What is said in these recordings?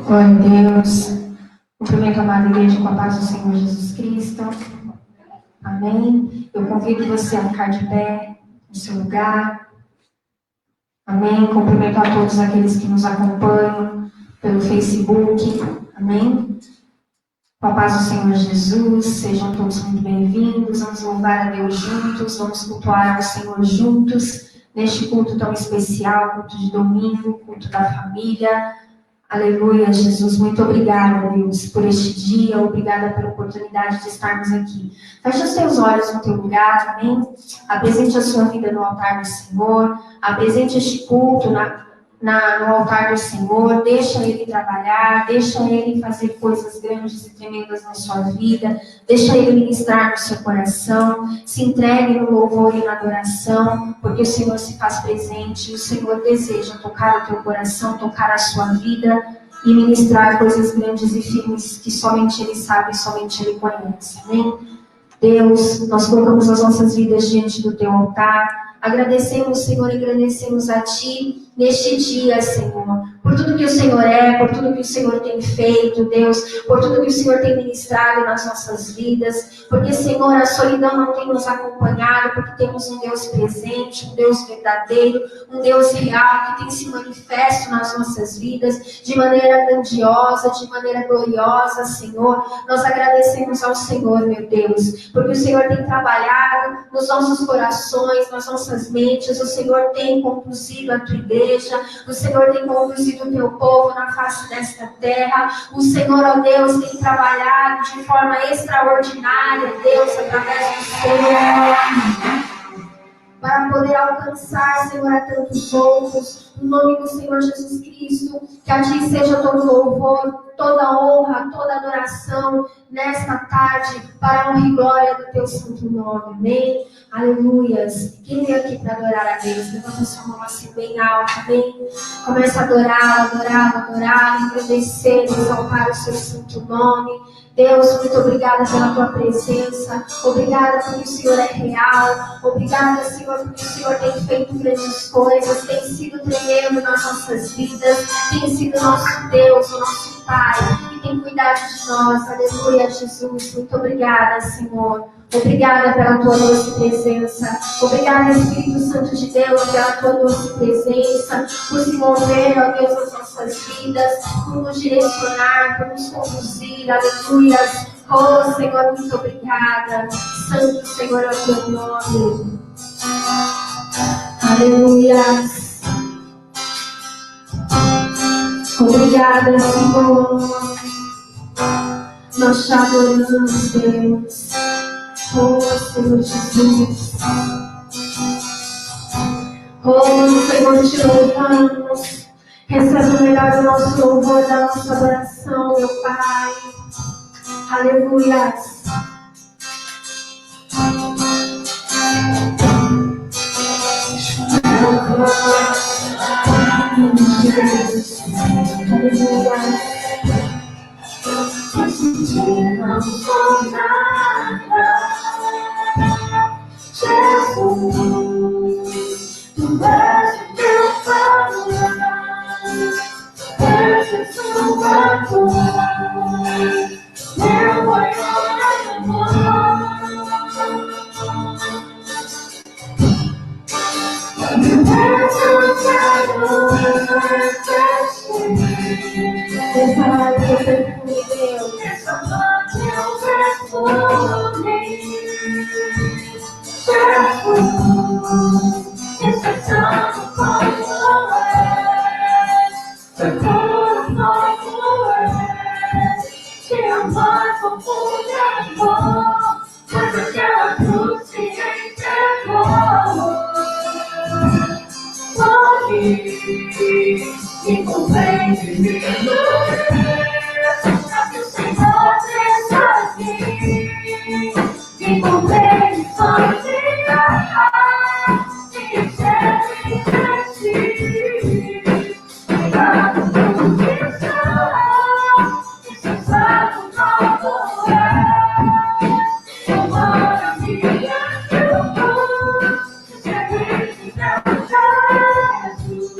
Glória a Deus. Cumprimento a amada igreja com a paz do Senhor Jesus Cristo. Amém. Eu convido você a ficar de pé no seu lugar. Amém. Cumprimento a todos aqueles que nos acompanham pelo Facebook. Amém. Com a paz do Senhor Jesus, sejam todos muito bem-vindos. Vamos louvar a Deus juntos, vamos cultuar ao Senhor juntos, neste culto tão especial, culto de domingo, culto da família. Aleluia, Jesus, muito obrigada, Deus, por este dia, obrigada pela oportunidade de estarmos aqui. Feche os teus olhos no teu lugar, amém? Apresente a sua vida no altar do Senhor, apresente este culto no altar do Senhor, deixa Ele trabalhar, deixa Ele fazer coisas grandes e tremendas na sua vida, deixa Ele ministrar no seu coração, se entregue no louvor e na adoração, porque o Senhor se faz presente, e o Senhor deseja tocar o teu coração, tocar a sua vida e ministrar coisas grandes e firmes que somente Ele sabe, somente Ele conhece, amém? Deus, nós colocamos as nossas vidas diante do teu altar, agradecemos, Senhor, e agradecemos a Ti neste dia, Senhor, por tudo que o Senhor é, por tudo que o Senhor tem feito, Deus, por tudo que o Senhor tem ministrado nas nossas vidas, porque, Senhor, a solidão não tem nos acompanhado, porque temos um Deus presente, um Deus verdadeiro, um Deus real, que tem se manifesto nas nossas vidas de maneira grandiosa, de maneira gloriosa, Senhor. Nós agradecemos ao Senhor, meu Deus, porque o Senhor tem trabalhado nos nossos corações, nas nossas mentes, o Senhor tem conduzido a Tua igreja, o Senhor tem conduzido o Teu povo na face desta terra, o Senhor, ó Deus, tem trabalhado de forma extraordinária, Deus, através do Senhor, para poder alcançar, Senhor, a tantos outros, no nome do Senhor Jesus Cristo, que a Ti seja todo louvor, toda honra, toda adoração nesta tarde, para a honra e glória do Teu santo nome, amém? Aleluias. Quem vem aqui para adorar a Deus? Levanta sua mão assim bem alta, amém? Começa a adorar, agradecer, exaltar o Seu santo nome. Deus, muito obrigada pela Tua presença, obrigada porque o Senhor é real, obrigada, Senhor, porque o Senhor tem feito grandes coisas, tem sido tremendo nas nossas vidas, tem sido nosso Deus, o nosso Pai, que tem cuidado de nós, aleluia, Jesus, muito obrigada, Senhor. Obrigada pela Tua doce presença. Obrigada, Espírito Santo de Deus, pela Tua doce presença, por se mover, ó Deus, nas nossas vidas, por nos direcionar, por nos conduzir, aleluia. Oh, Senhor, muito obrigada. Santo, Senhor, é o Teu nome. Aleluia. Obrigada, Senhor. Nós te adoramos, Deus. Oh, Senhor Jesus. Oh, Senhor, te louvamos. Recebe o melhor do nosso louvor, da nossa adoração, meu Pai. Aleluia. Aleluia. Não sou nada, Jesus, tu és o meu favor, és o sua dor, meu maior amor. E compreende me Senhor está aqui. E compreende sozinha e enxergue em ti. Obrigado por isso sabe como é. Agora me ajudou. Sempre te dá Jesus.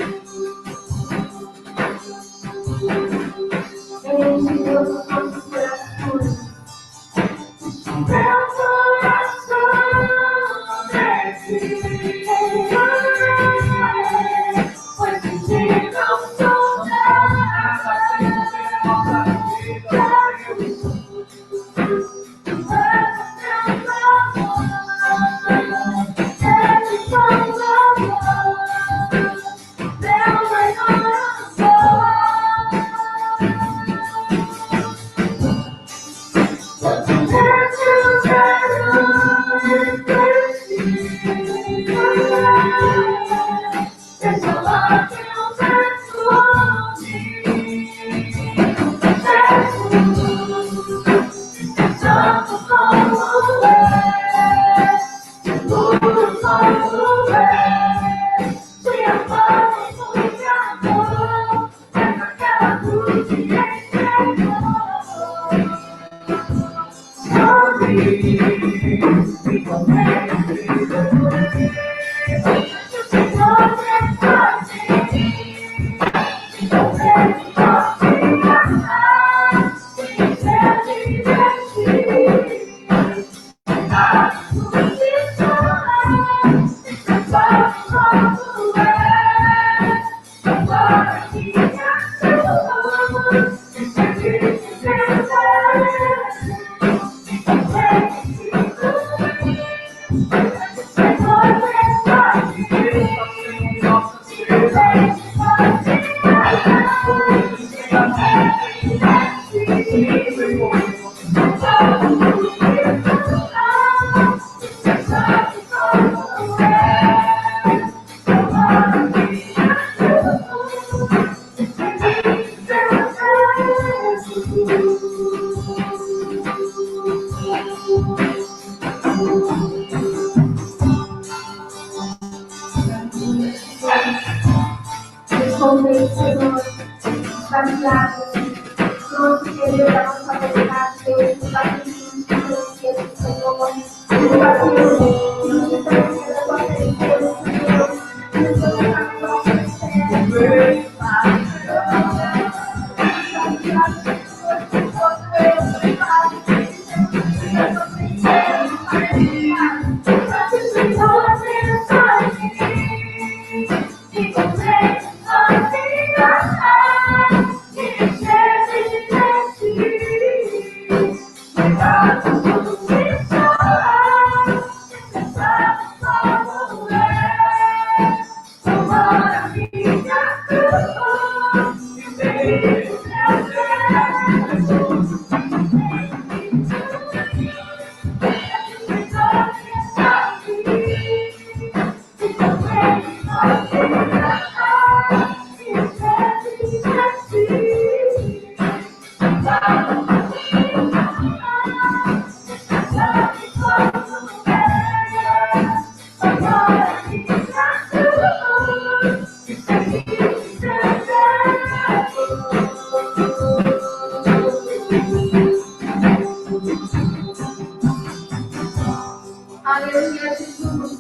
Aleluia, Jesus.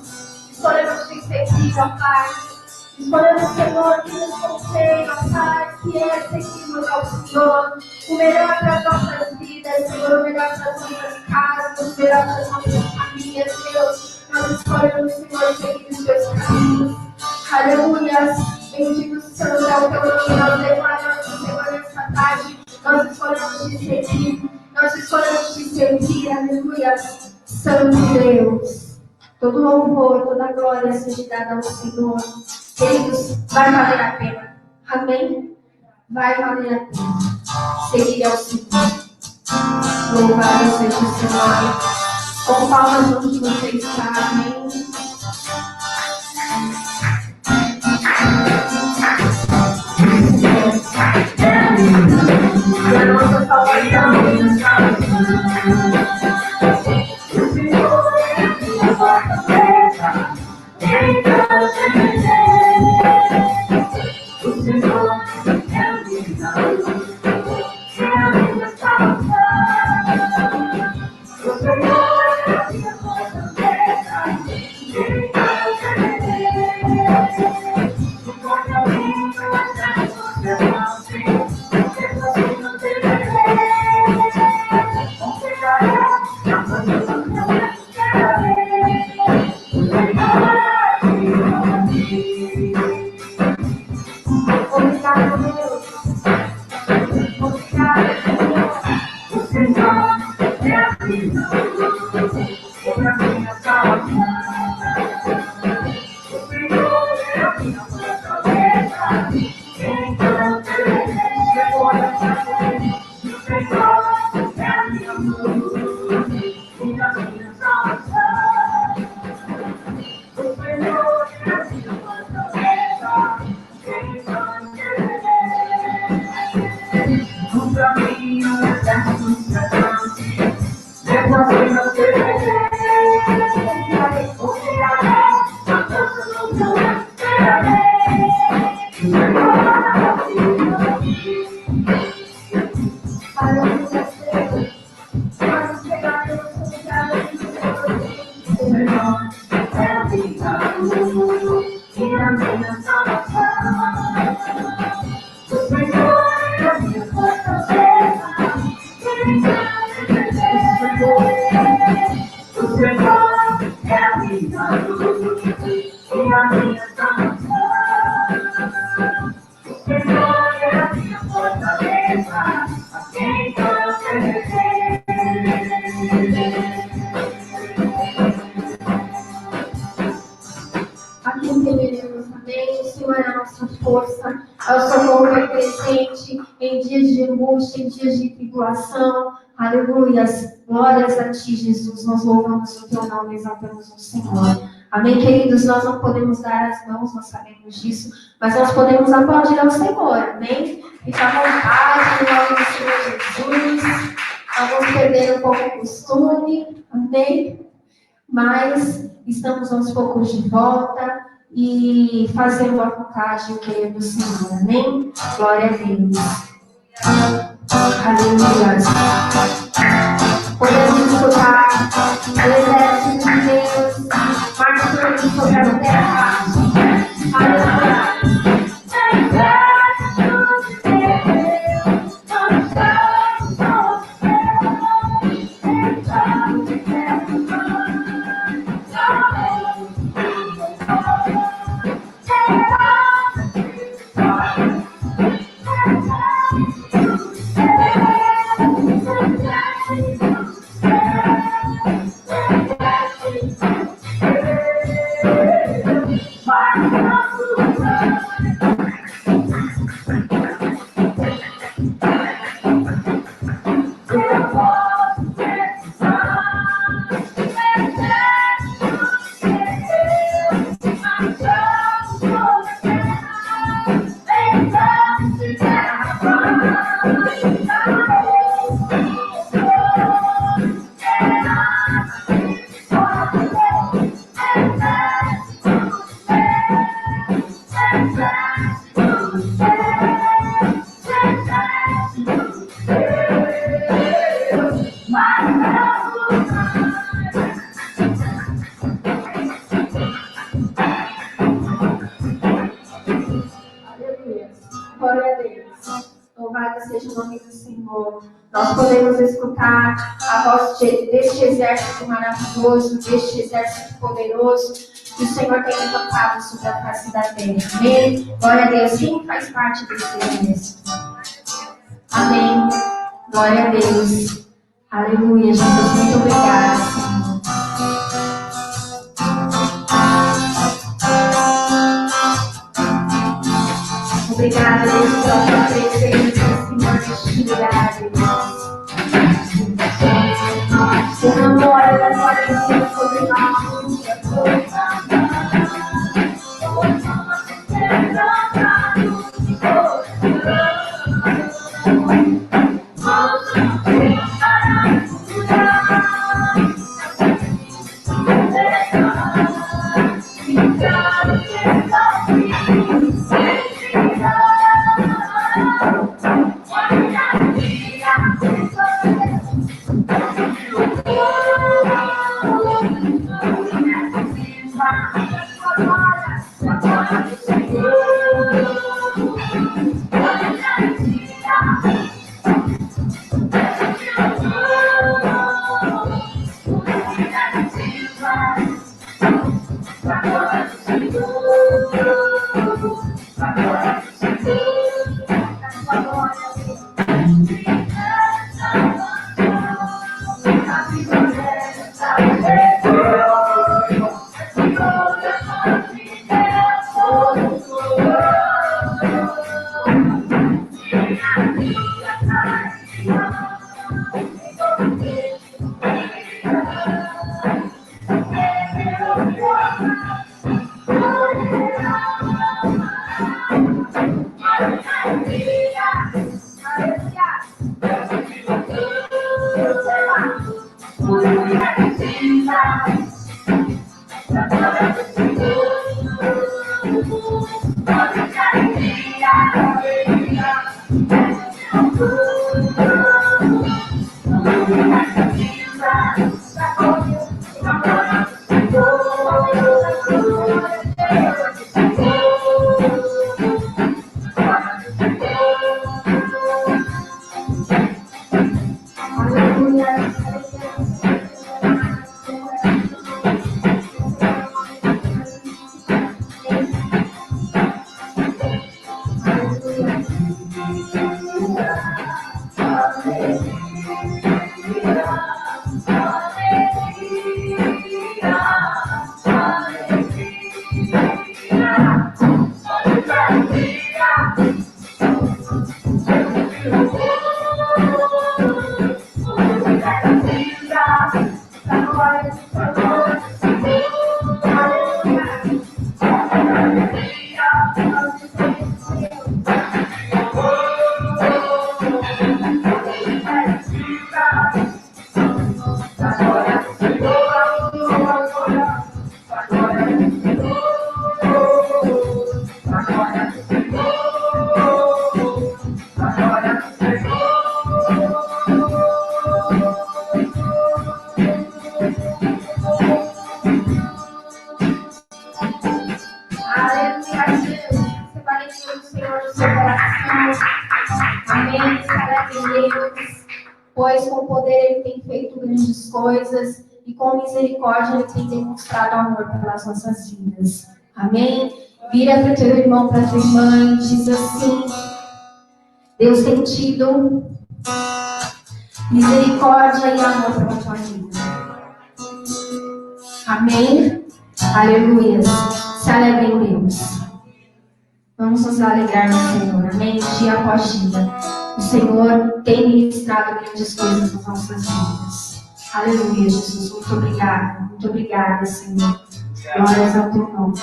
Escolhemos te seguir, ó Pai. Escolhemos, Senhor, que nos concede, ó Pai, que é seguirmos ao Senhor. O melhor para as nossas vidas, Senhor, o melhor para as nossas casas, o melhor para as nossas famílias, Deus. Nós escolhemos, Senhor, seguir os teus caminhos. Aleluia. Bendito Senhor, é o teu nome. Nós declaramos, Senhor, nessa tarde. Nós escolhemos te seguir. Nós escolhemos te servir. Aleluia. Santo Deus, todo louvor, toda glória seja dada ao Senhor. Queridos, vai valer a pena. Amém? Vai valer a pena seguir ao Senhor. Louvado seja o Senhor. Com palmas onde você está. Amém? E a nossa salvação. em dias de angústia, em dias de tribulação. Aleluias. Glórias a Ti, Jesus. Nós louvamos o Teu nome, exaltamos o Senhor. Amém, queridos? Nós não podemos dar as mãos, nós sabemos disso, mas nós podemos aplaudir ao Senhor. Amém? Fica à vontade, em nome do Senhor Jesus. Nós vamos perder um pouco o costume. Amém? Mas estamos aos poucos de volta e fazendo a vontade e o querer do Senhor. Amém? Glória a Deus. Aleluia. Podemos escutar o exército de Deus marchando sobre a terra. Aleluia. Nós podemos escutar a voz deste exército maravilhoso, deste exército poderoso, que o Senhor tem levantado sobre a face da terra. Amém? Glória a Deus. Quem faz parte desse exército? Amém. Glória a Deus. Aleluia, Jesus. Muito obrigada, Senhor. Obrigada, Deus, pela tua presença, Senhor, neste lugar, Deus. O memória da tua presença sobre nós. Amém. Celebrem Deus, pois com poder Ele tem feito grandes coisas e com misericórdia Ele tem demonstrado amor pelas nossas vidas. Amém. Vira para o teu irmão, para a tua irmã e diz assim: Deus tem tido misericórdia e amor pela tua vida. Amém. Aleluia. Se alegre em Deus. Vamos nos alegrar no Senhor. Amém. Dia após dia. O Senhor tem ministrado grandes coisas nas nossas vidas. Aleluia, Jesus. Muito obrigada. Muito obrigada, Senhor. Glórias ao teu nome.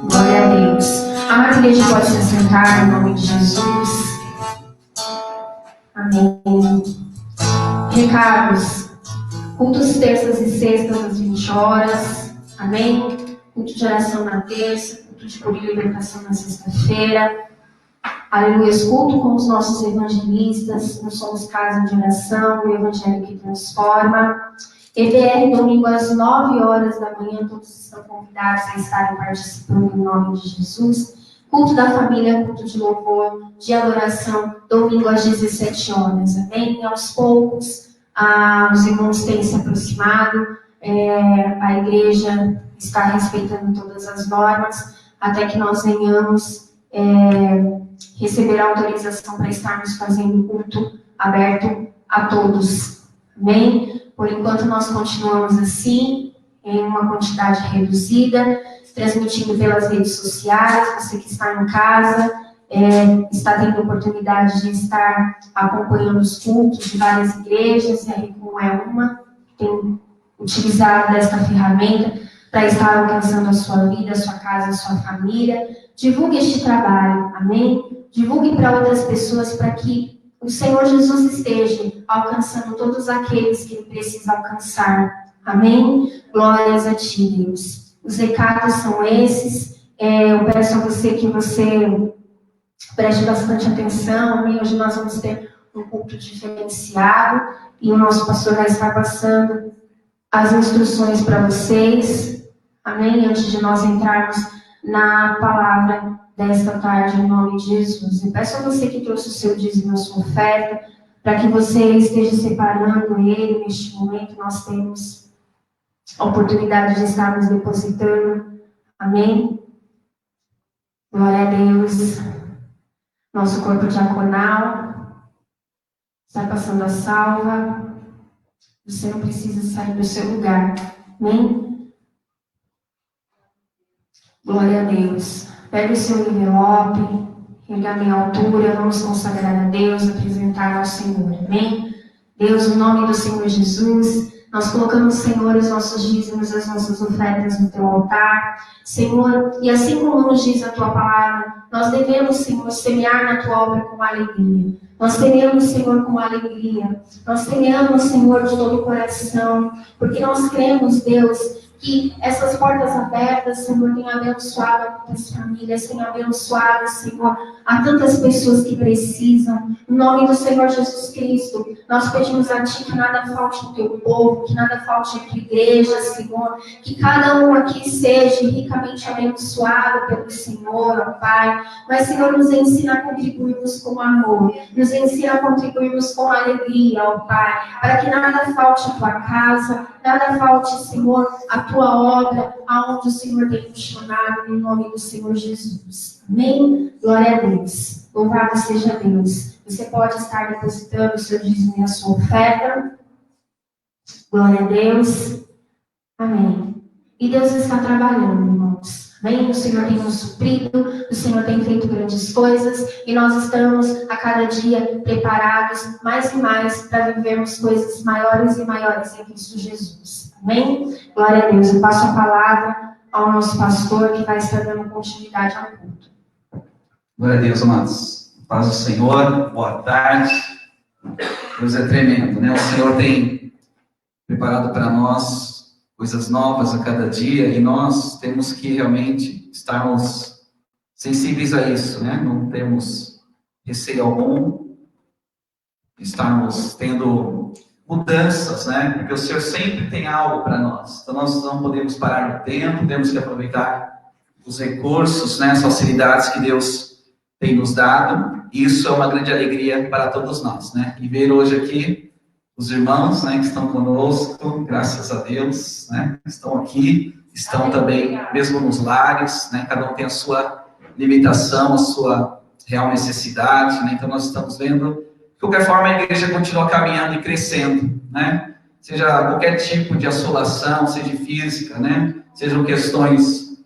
Glória a Deus. A igreja pode se assentar no nome de Jesus. Amém. Recados. Cultos terças e sextas às 20 horas. Amém. Culto de oração na terça. Culto de cura e libertação na sexta-feira. Aleluia. Culto com os nossos evangelistas. Nós somos casa de oração, o Evangelho que transforma. EBR, domingo às 9 horas da manhã, todos estão convidados a estarem participando em nome de Jesus. Culto da família, culto de louvor, de adoração, domingo às 17 horas. Amém? E aos poucos, os irmãos têm se aproximado, a igreja está respeitando todas as normas, até que nós venhamos receber a autorização para estarmos fazendo culto aberto a todos. Amém? Por enquanto, nós continuamos assim, em uma quantidade reduzida, transmitindo pelas redes sociais. Você que está em casa, está tendo oportunidade de estar acompanhando os cultos de várias igrejas, e a Recom é uma, tem utilizado desta ferramenta para estar alcançando a sua vida, a sua casa, a sua família. Divulgue este trabalho, amém? Divulgue para outras pessoas, para que o Senhor Jesus esteja alcançando todos aqueles que Ele precisa alcançar. Amém? Glórias a Ti, Deus. Os recados são esses. Eu peço a você que você preste bastante atenção. Amém? Hoje nós vamos ter um culto diferenciado e o nosso pastor vai estar passando as instruções para vocês. Amém? Antes de nós entrarmos na palavra desta tarde, em nome de Jesus. E peço a você que trouxe o seu dízimo, a sua oferta, para que você esteja separando ele neste momento. Nós temos a oportunidade de estarmos depositando. Amém? Glória a Deus. Nosso corpo diaconal está passando a salva. Você não precisa sair do seu lugar. Amém? Glória a Deus. Pegue o seu envelope, erga em altura, vamos consagrar a Deus, apresentar ao Senhor. Amém? Deus, no nome do Senhor Jesus, nós colocamos, Senhor, os nossos dízimos, as nossas ofertas no teu altar. Senhor, e assim como nos diz a tua palavra, nós devemos, Senhor, semear na tua obra com alegria. Nós tememos, Senhor, com alegria. Nós tememos, Senhor, de todo o coração, porque nós cremos, Deus, que essas portas abertas, Senhor, têm abençoado muitas famílias, têm abençoado, Senhor, a tantas pessoas que precisam. Em nome do Senhor Jesus Cristo, nós pedimos a Ti que nada falte no Teu povo, que nada falte em Tua igreja, Senhor, que cada um aqui seja ricamente abençoado pelo Senhor, ó Pai. Mas, Senhor, nos ensina a contribuirmos com amor, nos ensina a contribuirmos com alegria, ó Pai, para que nada falte à Tua casa, nada falte, Senhor, a Tua obra, aonde o Senhor tem funcionado, em nome do Senhor Jesus. Amém? Glória a Deus. Louvado seja Deus. Você pode estar depositando o seu dízimo e a sua oferta. Glória a Deus. Amém. E Deus está trabalhando, irmãos. Amém? O Senhor tem nos suprido, o Senhor tem feito grandes coisas e nós estamos a cada dia preparados mais e mais para vivermos coisas maiores e maiores em Cristo Jesus. Amém? Glória a Deus. Eu passo a palavra ao nosso pastor que vai estar dando continuidade ao culto. Glória a Deus, amados. Paz do Senhor, boa tarde. Deus é tremendo, né? O Senhor tem preparado para nós coisas novas a cada dia e nós temos que realmente estarmos sensíveis a isso, né? Não temos receio algum, estarmos tendo mudanças, né? Porque o Senhor sempre tem algo para nós. Então nós não podemos parar no tempo, temos que aproveitar os recursos, né, as facilidades que Deus tem nos dado. Isso é uma grande alegria para todos nós, né? E ver hoje aqui os irmãos, né, que estão conosco, graças a Deus, né, estão aqui, estão também mesmo nos lares, né, cada um tem a sua limitação, a sua real necessidade, né, então nós estamos vendo, de qualquer forma, a igreja continua caminhando e crescendo, né, seja qualquer tipo de assolação, seja física, né, sejam questões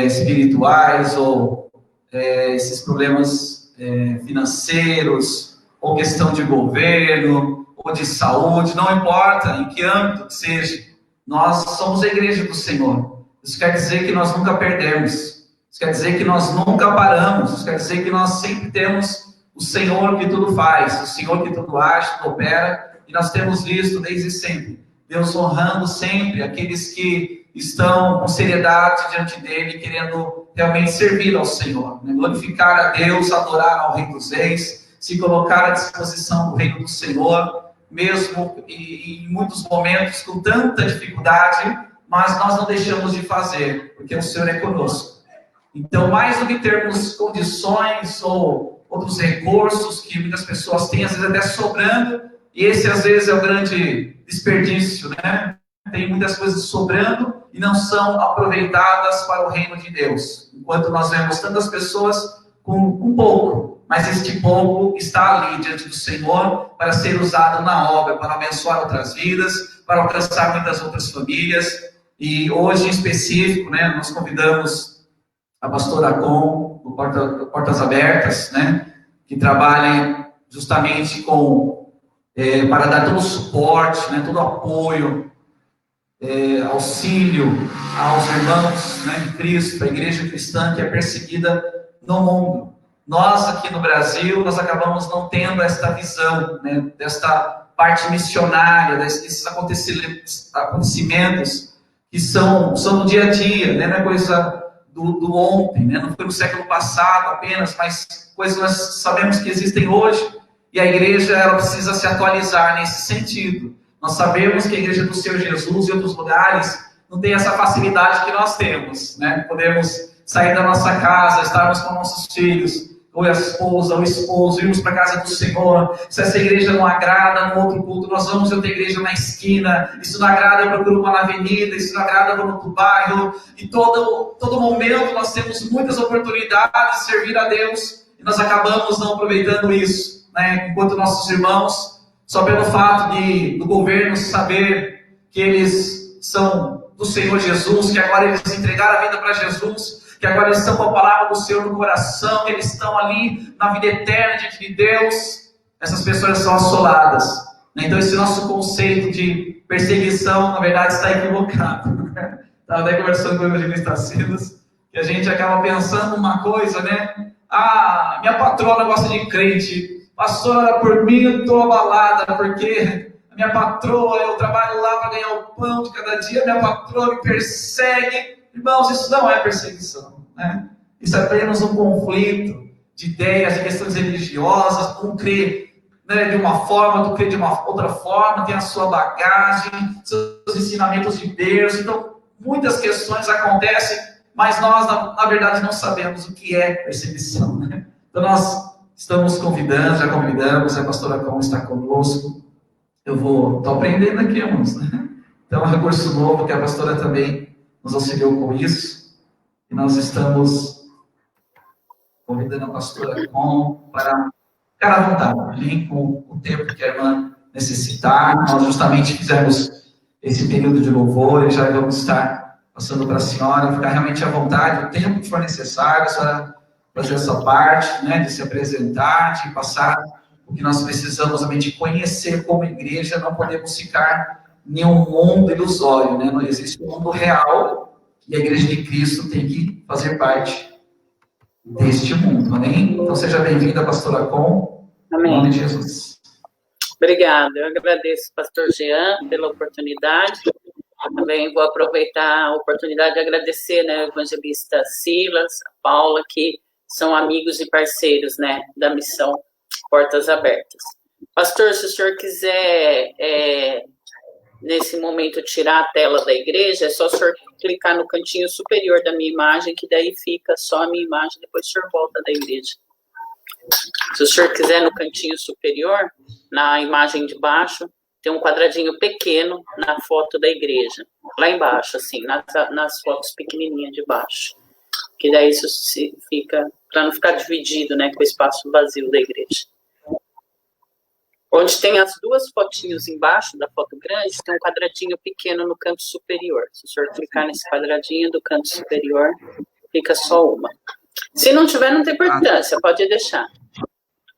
espirituais ou esses problemas financeiros, ou questão de governo, ou de saúde, não importa em que âmbito que seja, nós somos a igreja do Senhor. Isso quer dizer que nós nunca perdemos, isso quer dizer que nós nunca paramos, isso quer dizer que nós sempre temos o Senhor que tudo faz, o Senhor que tudo age, tudo opera, e nós temos visto desde sempre, Deus honrando sempre aqueles que estão com seriedade diante dele, querendo realmente servir ao Senhor, né? Glorificar a Deus, adorar ao Rei dos Reis, se colocar à disposição do reino do Senhor, mesmo em muitos momentos com tanta dificuldade, mas nós não deixamos de fazer, porque o Senhor é conosco. Então, mais do que termos condições ou outros recursos que muitas pessoas têm, às vezes até sobrando, e esse às vezes é o grande desperdício, né? Tem muitas coisas sobrando e não são aproveitadas para o reino de Deus. Enquanto nós vemos tantas pessoas com pouco, mas este pouco está ali diante do Senhor para ser usado na obra, para abençoar outras vidas, para alcançar muitas outras famílias. E hoje em específico, né, nós convidamos a pastora Com, do Portas Abertas, né, que trabalha justamente para dar todo o suporte, né, todo o apoio, auxílio aos irmãos, né, de Cristo, a igreja cristã que é perseguida no mundo. Nós aqui no Brasil, nós acabamos não tendo esta visão, né, desta parte missionária, desses acontecimentos que são no dia a dia, né, não é coisa do ontem, né, não foi no século passado apenas, mas coisas que nós sabemos que existem hoje, e a igreja ela precisa se atualizar nesse sentido. Nós sabemos que a igreja do Senhor Jesus e outros lugares não tem essa facilidade que nós temos, né? Podemos sair da nossa casa, estarmos com nossos filhos, ou a esposa, ou o esposo, irmos para a casa do Senhor. Se essa igreja não agrada, no outro culto, nós vamos em outra igreja na esquina. Isso não agrada, eu procuro uma na avenida. Isso não agrada, eu vou no outro bairro. E todo momento nós temos muitas oportunidades de servir a Deus e nós acabamos não aproveitando isso, né? Enquanto nossos irmãos, só pelo fato do governo saber que eles são do Senhor Jesus, que agora eles entregaram a vida para Jesus, que agora eles estão com a palavra do Senhor no coração, que eles estão ali na vida eterna diante de Deus, essas pessoas são assoladas. Então esse nosso conceito de perseguição, na verdade, está equivocado. Estava até conversando com o evangelista Silas, que a gente acaba pensando uma coisa, né? Ah, minha patrona gosta de crente. Pastora, por mim eu estou abalada, porque a minha patroa, eu trabalho lá para ganhar o pão de cada dia, minha patroa me persegue. Irmãos, isso não é perseguição, né? Isso é apenas um conflito de ideias, de questões religiosas. Um crê, né, de uma forma, outro crê de uma outra forma, tem a sua bagagem, seus ensinamentos de Deus. Então, muitas questões acontecem, mas nós, na verdade, não sabemos o que é perseguição, né? Então, nós estamos convidando, já convidamos, a pastora Com está conosco. Eu estou aprendendo aqui, irmãos, né? Então, é um recurso novo que a pastora também nos auxiliou com isso. E nós estamos convidando a pastora Com para ficar à vontade, hein? Com o tempo que a irmã necessitar. Nós justamente fizemos esse período de louvor e já vamos estar passando para a senhora, ficar realmente à vontade, o tempo que for necessário, a senhora fazer essa parte, né, de se apresentar, de passar o que nós precisamos também de conhecer como igreja. Não podemos ficar em um mundo ilusório, né? Não existe um mundo real e a igreja de Cristo tem que fazer parte deste mundo, amém? Então seja bem-vinda, pastora Com, amém. Em nome de Jesus. Obrigada, eu agradeço pastor Jean pela oportunidade. Também vou aproveitar a oportunidade de agradecer, né, o evangelista Silas, a Paula, que são amigos e parceiros, né, da missão Portas Abertas. Pastor, se o senhor quiser nesse momento, tirar a tela da igreja, é só o senhor clicar no cantinho superior da minha imagem, que daí fica só a minha imagem, depois o senhor volta da igreja. Se o senhor quiser no cantinho superior, na imagem de baixo, tem um quadradinho pequeno na foto da igreja. Lá embaixo, assim, nas fotos pequenininhas de baixo. Que daí isso fica, para não ficar dividido, né, com o espaço vazio da igreja. Onde tem as duas fotinhos embaixo da foto grande, tem um quadradinho pequeno no canto superior. Se o senhor clicar nesse quadradinho do canto superior, fica só uma. Se não tiver, não tem importância, pode deixar.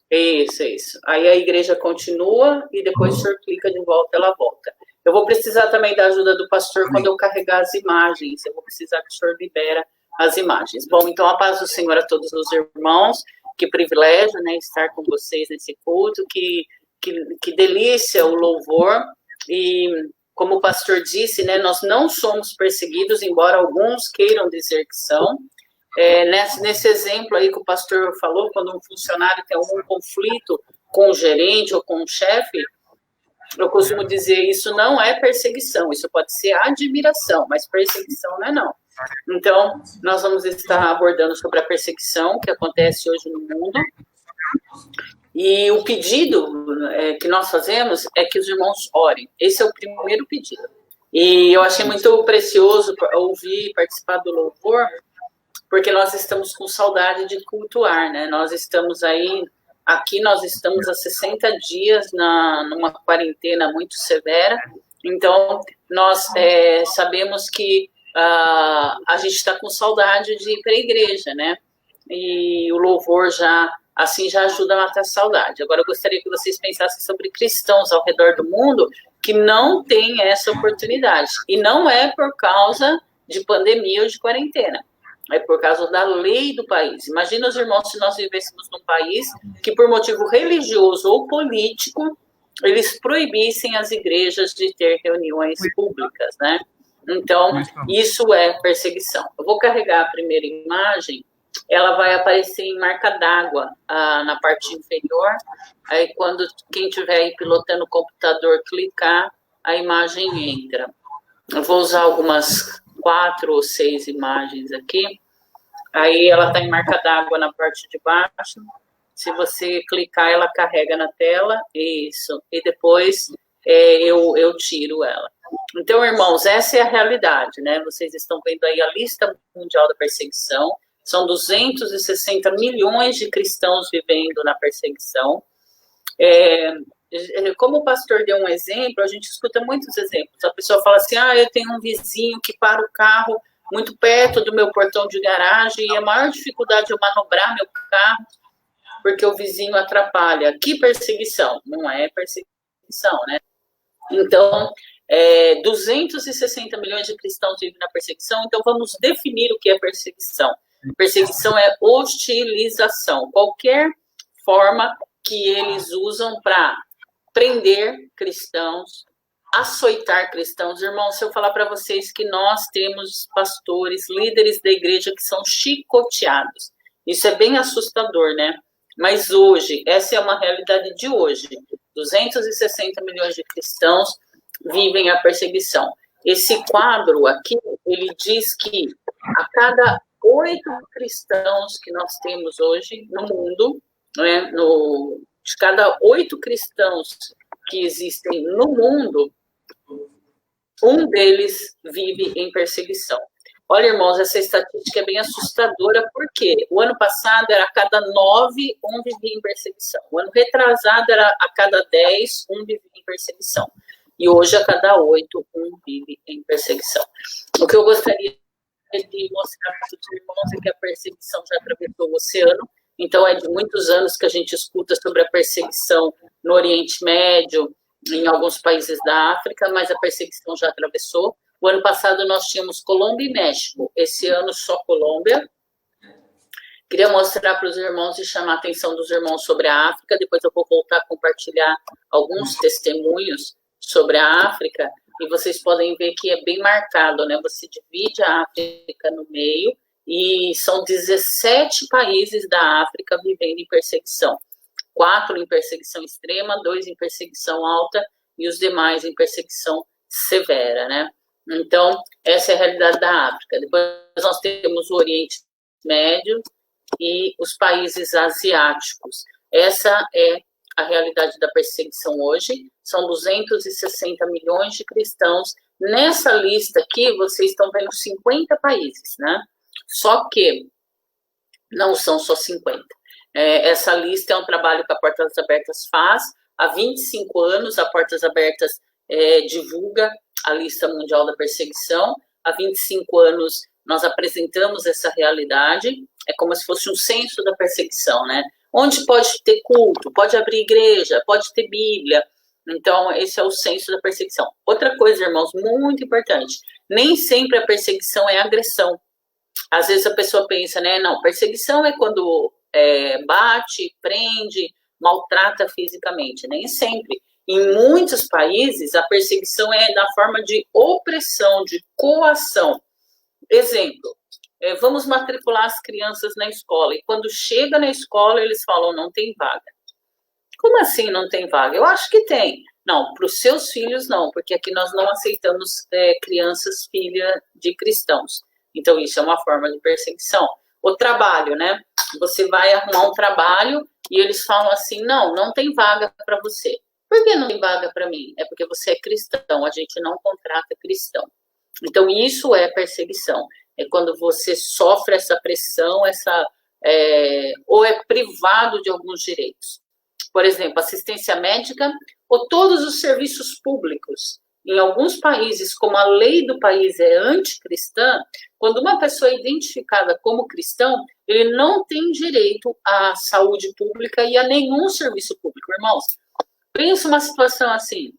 Isso. Aí a igreja continua e depois o senhor clica de volta, ela volta. Eu vou precisar também da ajuda do pastor quando eu carregar as imagens. Eu vou precisar que o senhor libera as imagens. Bom, então a paz do Senhor a todos os irmãos. Que privilégio, né, estar com vocês nesse culto. Que delícia o louvor. E como o pastor disse, né, nós não somos perseguidos, embora alguns queiram dizer que são. Nesse exemplo aí que o pastor falou, quando um funcionário tem algum conflito com o gerente ou com o chefe, eu costumo dizer, isso não é perseguição, isso pode ser admiração, mas perseguição não é não. Então, nós vamos estar abordando sobre a perseguição que acontece hoje no mundo, e o pedido que nós fazemos é que os irmãos orem. Esse é o primeiro pedido. E eu achei muito precioso ouvir e participar do louvor, porque nós estamos com saudade de cultuar, né? Nós estamos aí, aqui nós estamos há 60 dias numa quarentena muito severa, então nós sabemos que a gente está com saudade de ir para a igreja, né? E o louvor já ajuda a matar a saudade. Agora eu gostaria que vocês pensassem sobre cristãos ao redor do mundo que não têm essa oportunidade, e não é por causa de pandemia ou de quarentena. É por causa da lei do país. Imagina os irmãos se nós vivêssemos num país que, por motivo religioso ou político, eles proibissem as igrejas de ter reuniões públicas, né? Então, isso é perseguição. Eu vou carregar a primeira imagem, ela vai aparecer em marca d'água na parte inferior. Aí, quando quem estiver aí pilotando o computador clicar, a imagem entra. Eu vou usar algumas 4 ou 6 imagens aqui. Aí ela está em marca d'água na parte de baixo. Se você clicar, ela carrega na tela. Isso. E depois eu tiro ela. Então, irmãos, essa é a realidade, né? Vocês estão vendo aí a lista mundial da perseguição. São 260 milhões de cristãos vivendo na perseguição. Como o pastor deu um exemplo, a gente escuta muitos exemplos. A pessoa fala assim, eu tenho um vizinho que para o carro muito perto do meu portão de garagem e a maior dificuldade é manobrar meu carro porque o vizinho atrapalha. Que perseguição? Não é perseguição, né? Então, 260 milhões de cristãos vivem na perseguição, então vamos definir o que é perseguição. Perseguição é hostilização, qualquer forma que eles usam para prender cristãos, açoitar cristãos. Irmãos, se eu falar para vocês que nós temos pastores, líderes da igreja que são chicoteados, isso é bem assustador, né? Mas hoje, essa é uma realidade de hoje, 260 milhões de cristãos vivem a perseguição. Esse quadro aqui, ele diz que a cada 8 cristãos que nós temos hoje no mundo, né, de cada 8 cristãos que existem no mundo, um deles vive em perseguição. Olha, irmãos, essa estatística é bem assustadora, porque o ano passado era a cada 9, um vivia em perseguição. O ano retrasado era a cada 10, um vivia em perseguição. E hoje, a cada 8, um vive em perseguição. O que eu gostaria de mostrar para os irmãos é que a perseguição já atravessou o oceano. Então, é de muitos anos que a gente escuta sobre a perseguição no Oriente Médio, em alguns países da África, mas a perseguição já atravessou. O ano passado nós tínhamos Colômbia e México, esse ano só Colômbia. Queria mostrar para os irmãos e chamar a atenção dos irmãos sobre a África, depois eu vou voltar a compartilhar alguns testemunhos sobre a África, e vocês podem ver que é bem marcado, né? Você divide a África no meio, e são 17 países da África vivendo em perseguição. 4 em perseguição extrema, 2 em perseguição alta, e os demais em perseguição severa, né? Então, essa é a realidade da África. Depois nós temos o Oriente Médio e os países asiáticos. Essa é a realidade da perseguição hoje. São 260 milhões de cristãos. Nessa lista aqui, vocês estão vendo 50 países, né? Só que não são só 50. Essa lista é um trabalho que a Portas Abertas faz. Há 25 anos, a Portas Abertas divulga a lista mundial da perseguição. Há 25 anos, nós apresentamos essa realidade. É como se fosse um censo da perseguição, né? Onde pode ter culto, pode abrir igreja, pode ter Bíblia. Então, esse é o censo da perseguição. Outra coisa, irmãos, muito importante. Nem sempre a perseguição é agressão. Às vezes a pessoa pensa, né? Não, perseguição é quando bate, prende, maltrata fisicamente. Nem sempre. Em muitos países, a perseguição é na forma de opressão, de coação. Exemplo, vamos matricular as crianças na escola. E quando chega na escola, eles falam, não tem vaga. Como assim não tem vaga? Eu acho que tem. Não, para os seus filhos não, porque aqui nós não aceitamos crianças filhas de cristãos. Então, isso é uma forma de perseguição. O trabalho, né? Você vai arrumar um trabalho e eles falam assim, não tem vaga para você. Por que não tem vaga para mim? É porque você é cristão, a gente não contrata cristão. Então, isso é perseguição. É quando você sofre essa pressão, ou é privado de alguns direitos. Por exemplo, assistência médica ou todos os serviços públicos. Em alguns países, como a lei do país é anticristã, quando uma pessoa é identificada como cristão, ele não tem direito à saúde pública e a nenhum serviço público. Irmãos, pensa uma situação assim,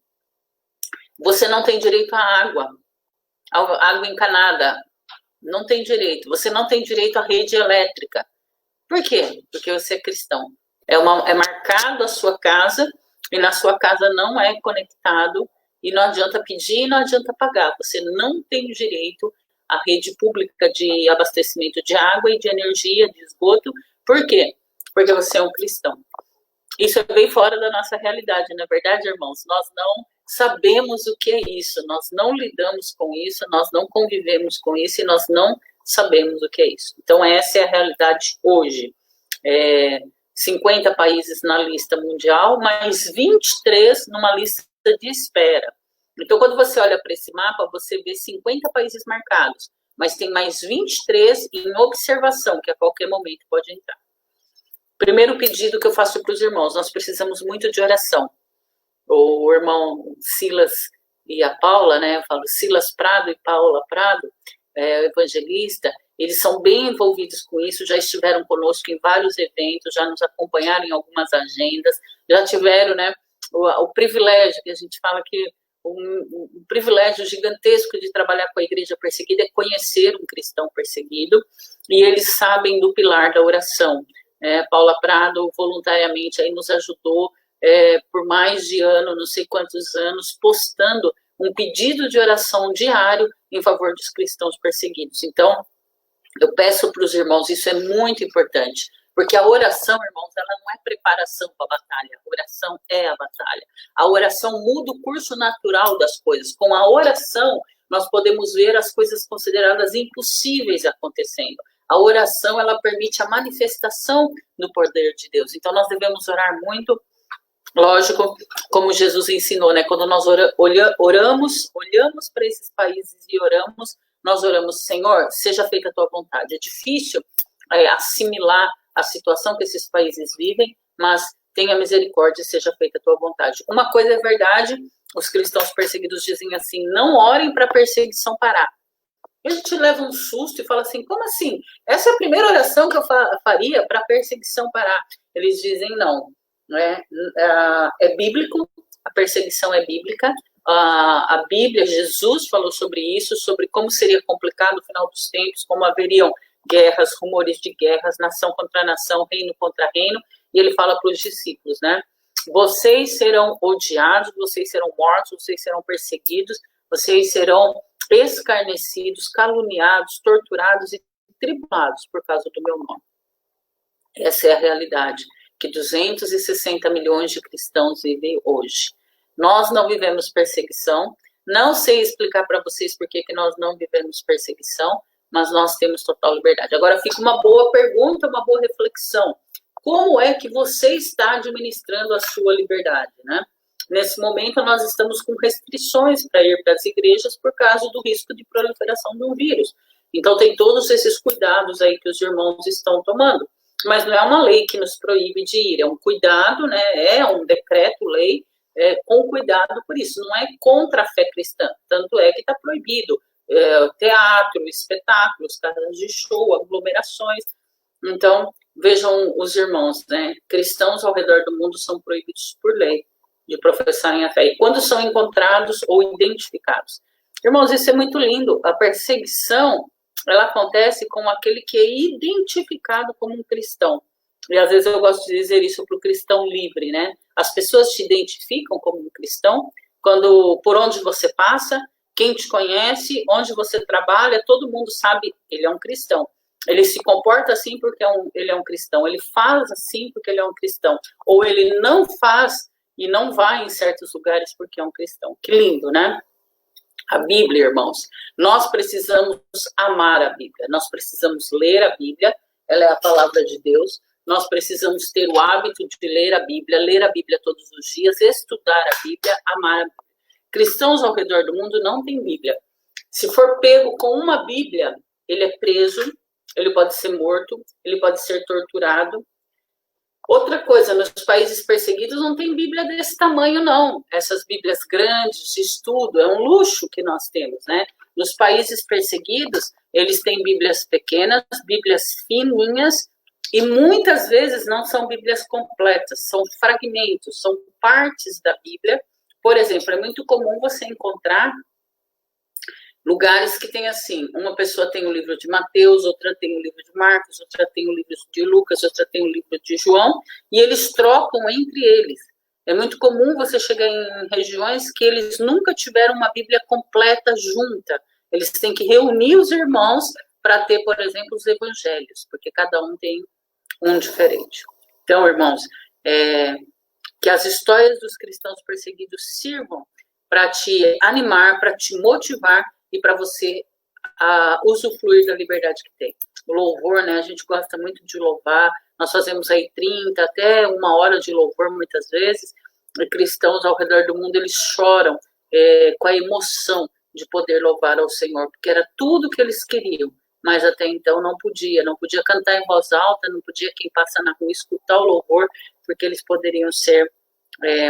você não tem direito à água encanada, não tem direito, você não tem direito à rede elétrica. Por quê? Porque você é cristão. É marcado a sua casa e na sua casa não é conectado e não adianta pedir e não adianta pagar. Você não tem direito à rede pública de abastecimento de água e de energia, de esgoto. Por quê? Porque você é um cristão. Isso é bem fora da nossa realidade, não é verdade, irmãos? Nós não sabemos o que é isso, nós não lidamos com isso, nós não convivemos com isso e nós não sabemos o que é isso. Então, essa é a realidade hoje. 50 países na lista mundial, mais 23 numa lista de espera. Então, quando você olha para esse mapa, você vê 50 países marcados, mas tem mais 23 em observação, que a qualquer momento pode entrar. Primeiro pedido que eu faço para os irmãos, nós precisamos muito de oração. O irmão Silas e a Paula, né, eu falo Silas Prado e Paula Prado, evangelista, eles são bem envolvidos com isso, já estiveram conosco em vários eventos, já nos acompanharam em algumas agendas, já tiveram, né, o privilégio, que a gente fala que um privilégio gigantesco de trabalhar com a igreja perseguida é conhecer um cristão perseguido, e eles sabem do pilar da oração. Paula Prado voluntariamente aí nos ajudou por mais de ano, não sei quantos anos, postando um pedido de oração diário em favor dos cristãos perseguidos. Então, eu peço para os irmãos, isso é muito importante, porque a oração, irmãos, ela não é preparação para a batalha, a oração é a batalha. A oração muda o curso natural das coisas. Com a oração, nós podemos ver as coisas consideradas impossíveis acontecendo. A oração, ela permite a manifestação do poder de Deus. Então, nós devemos orar muito, lógico, como Jesus ensinou, né? Quando nós olhamos para esses países e oramos, nós oramos, Senhor, seja feita a tua vontade. É difícil assimilar a situação que esses países vivem, mas tenha misericórdia e seja feita a tua vontade. Uma coisa é verdade, os cristãos perseguidos dizem assim, não orem para a perseguição parar. A gente leva um susto e fala assim, como assim? Essa é a primeira oração que eu faria para a perseguição parar. Eles dizem não, é bíblico, a perseguição é bíblica, a Bíblia, Jesus falou sobre isso, sobre como seria complicado o final dos tempos, como haveriam guerras, rumores de guerras, nação contra nação, reino contra reino, e ele fala para os discípulos, né? Vocês serão odiados, vocês serão mortos, vocês serão perseguidos, vocês serão escarnecidos, caluniados, torturados e tribulados por causa do meu nome. Essa é a realidade que 260 milhões de cristãos vivem hoje. Nós não vivemos perseguição, Não sei explicar para vocês por que nós não vivemos perseguição, mas nós temos total liberdade. Agora fica uma boa pergunta, uma boa reflexão. Como é que você está administrando a sua liberdade, né? Nesse momento, nós estamos com restrições para ir para as igrejas por causa do risco de proliferação de um vírus. Então, tem todos esses cuidados aí que os irmãos estão tomando. Mas não é uma lei que nos proíbe de ir, é um cuidado, né? É um decreto-lei com cuidado por isso. Não é contra a fé cristã, tanto é que está proibido teatro, espetáculos, casas de show, aglomerações. Então, vejam os irmãos, né? Cristãos ao redor do mundo são proibidos por lei de professarem a fé. E quando são encontrados ou identificados. Irmãos, isso é muito lindo. A perseguição, ela acontece com aquele que é identificado como um cristão. E às vezes eu gosto de dizer isso para o cristão livre, né? As pessoas te identificam como um cristão quando, por onde você passa, quem te conhece, onde você trabalha, todo mundo sabe ele é um cristão. Ele se comporta assim porque ele é um cristão. Ele faz assim porque ele é um cristão. Ou ele não faz e não vai em certos lugares porque é um cristão. Que lindo, né? A Bíblia, irmãos. Nós precisamos amar a Bíblia. Nós precisamos ler a Bíblia. Ela é a palavra de Deus. Nós precisamos ter o hábito de ler a Bíblia todos os dias, estudar a Bíblia, amar a Bíblia. Cristãos ao redor do mundo não têm Bíblia. Se for pego com uma Bíblia, ele é preso, ele pode ser morto, ele pode ser torturado. Outra coisa, nos países perseguidos não tem Bíblia desse tamanho, não. Essas Bíblias grandes, de estudo, é um luxo que nós temos, né? Nos países perseguidos, eles têm Bíblias pequenas, Bíblias fininhas, e muitas vezes não são Bíblias completas, são fragmentos, são partes da Bíblia. Por exemplo, é muito comum você encontrar lugares que tem assim, uma pessoa tem o livro de Mateus, outra tem o livro de Marcos, outra tem o livro de Lucas, outra tem o livro de João, e eles trocam entre eles. É muito comum você chegar em regiões que eles nunca tiveram uma Bíblia completa junta. Eles têm que reunir os irmãos para ter, por exemplo, os evangelhos, porque cada um tem um diferente. Então, irmãos, que as histórias dos cristãos perseguidos sirvam para te animar, para te motivar e para você usufruir da liberdade que tem. O louvor, né? A gente gosta muito de louvar. Nós fazemos aí 30, até 1 hora de louvor, muitas vezes. E cristãos ao redor do mundo, eles choram com a emoção de poder louvar ao Senhor, porque era tudo que eles queriam. Mas até então não podia cantar em voz alta, não podia quem passa na rua escutar o louvor, porque eles poderiam ser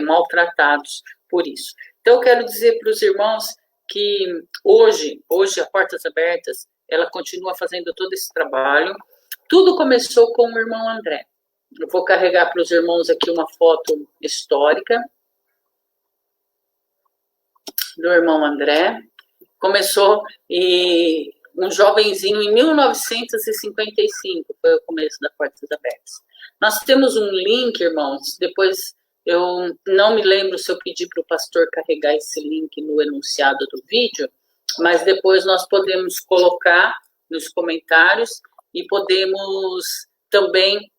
maltratados por isso. Então eu quero dizer para os irmãos que hoje a Portas Abertas, ela continua fazendo todo esse trabalho. Tudo começou com o irmão André. Eu vou carregar para os irmãos aqui uma foto histórica do irmão André. Começou um jovenzinho em 1955, foi o começo da Portas Abertas. Nós temos um link, irmãos, depois eu não me lembro se eu pedi para o pastor carregar esse link no enunciado do vídeo, mas depois nós podemos colocar nos comentários e podemos também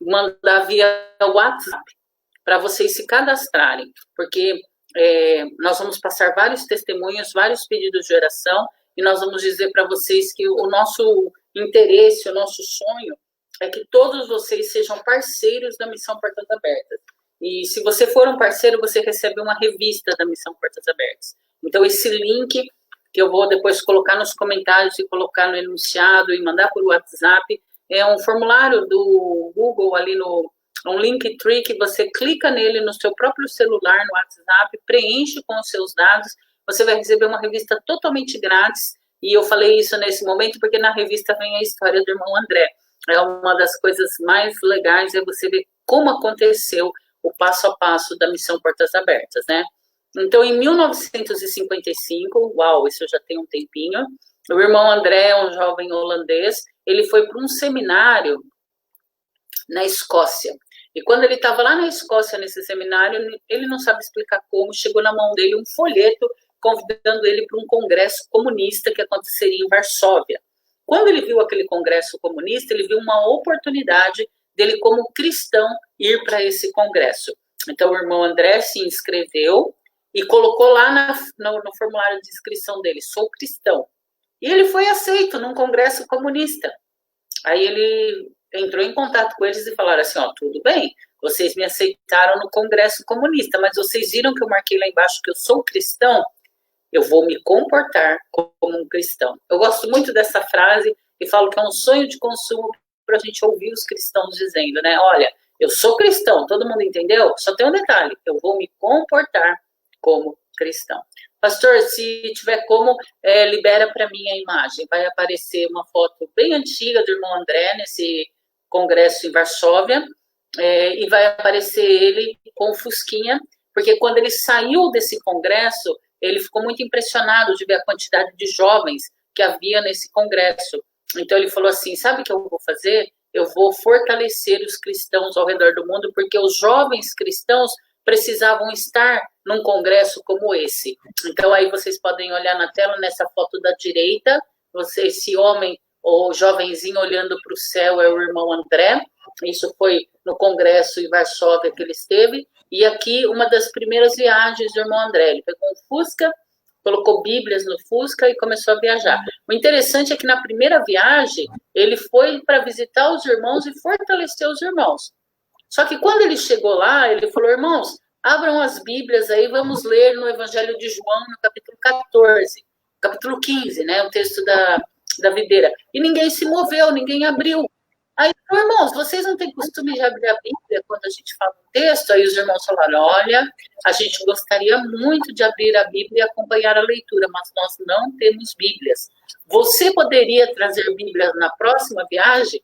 mandar via WhatsApp para vocês se cadastrarem, porque nós vamos passar vários testemunhos, vários pedidos de oração, e nós vamos dizer para vocês que o nosso interesse, o nosso sonho é que todos vocês sejam parceiros da Missão Portas Abertas. E se você for um parceiro, você recebe uma revista da Missão Portas Abertas. Então, esse link que eu vou depois colocar nos comentários e colocar no enunciado e mandar por WhatsApp, é um formulário do Google ali um Linktree que você clica nele no seu próprio celular, no WhatsApp, preenche com os seus dados, você vai receber uma revista totalmente grátis, e eu falei isso nesse momento porque na revista vem a história do irmão André. É uma das coisas mais legais, é você ver como aconteceu o passo a passo da Missão Portas Abertas, né? Então, em 1955, uau, isso já tem um tempinho, o irmão André, um jovem holandês, ele foi para um seminário na Escócia. E quando ele estava lá na Escócia, nesse seminário, ele não sabe explicar como, chegou na mão dele um folheto convidando ele para um congresso comunista que aconteceria em Varsóvia. Quando ele viu aquele congresso comunista, ele viu uma oportunidade dele, como cristão, ir para esse congresso. Então, o irmão André se inscreveu e colocou lá no formulário de inscrição dele, sou cristão. E ele foi aceito num congresso comunista. Aí ele entrou em contato com eles e falaram assim, ó, tudo bem, vocês me aceitaram no congresso comunista, mas vocês viram que eu marquei lá embaixo que eu sou cristão? Eu vou me comportar como um cristão. Eu gosto muito dessa frase e falo que é um sonho de consumo para a gente ouvir os cristãos dizendo, né? Olha, eu sou cristão, todo mundo entendeu? Só tem um detalhe, eu vou me comportar como cristão. Pastor, se tiver como, libera para mim a imagem. Vai aparecer uma foto bem antiga do irmão André nesse congresso em Varsóvia, e vai aparecer ele com o Fusquinha, porque quando ele saiu desse congresso, ele ficou muito impressionado de ver a quantidade de jovens que havia nesse congresso. Então ele falou assim, sabe o que eu vou fazer? Eu vou fortalecer os cristãos ao redor do mundo, porque os jovens cristãos precisavam estar num congresso como esse. Então aí vocês podem olhar na tela, nessa foto da direita, esse homem, ou jovenzinho olhando para o céu, é o irmão André. Isso foi no congresso em Varsóvia que ele esteve. E aqui, uma das primeiras viagens do irmão André. Ele pegou um Fusca, colocou Bíblias no Fusca e começou a viajar. O interessante é que na primeira viagem, ele foi para visitar os irmãos e fortalecer os irmãos. Só que quando ele chegou lá, ele falou, irmãos, abram as Bíblias aí, vamos ler no Evangelho de João, no capítulo 14, capítulo 15, né, o texto da videira. E ninguém se moveu, ninguém abriu. Aí, irmãos, vocês não têm costume de abrir a Bíblia quando a gente fala um texto? Aí os irmãos falaram, olha, a gente gostaria muito de abrir a Bíblia e acompanhar a leitura, mas nós não temos Bíblias. Você poderia trazer Bíblia na próxima viagem?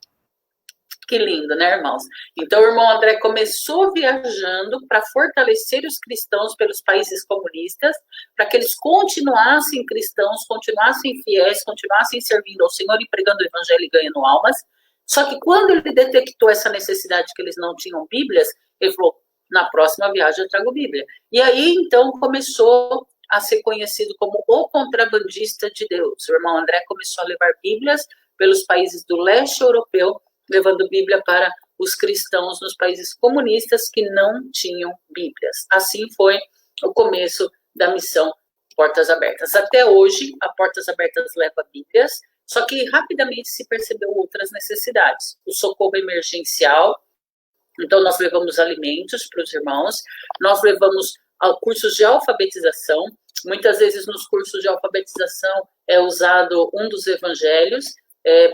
Que lindo, né, irmãos? Então, o irmão André começou viajando para fortalecer os cristãos pelos países comunistas, para que eles continuassem cristãos, continuassem fiéis, continuassem servindo ao Senhor e pregando o evangelho e ganhando almas. Só que quando ele detectou essa necessidade que eles não tinham Bíblias, ele falou, na próxima viagem eu trago Bíblia. E aí, então, começou a ser conhecido como o contrabandista de Deus. O irmão André começou a levar Bíblias pelos países do leste europeu, levando Bíblia para os cristãos nos países comunistas que não tinham Bíblias. Assim foi o começo da missão Portas Abertas. Até hoje, a Portas Abertas leva Bíblias, só que rapidamente se percebeu outras necessidades. O socorro emergencial, então nós levamos alimentos para os irmãos, nós levamos cursos de alfabetização, muitas vezes nos cursos de alfabetização é usado um dos evangelhos,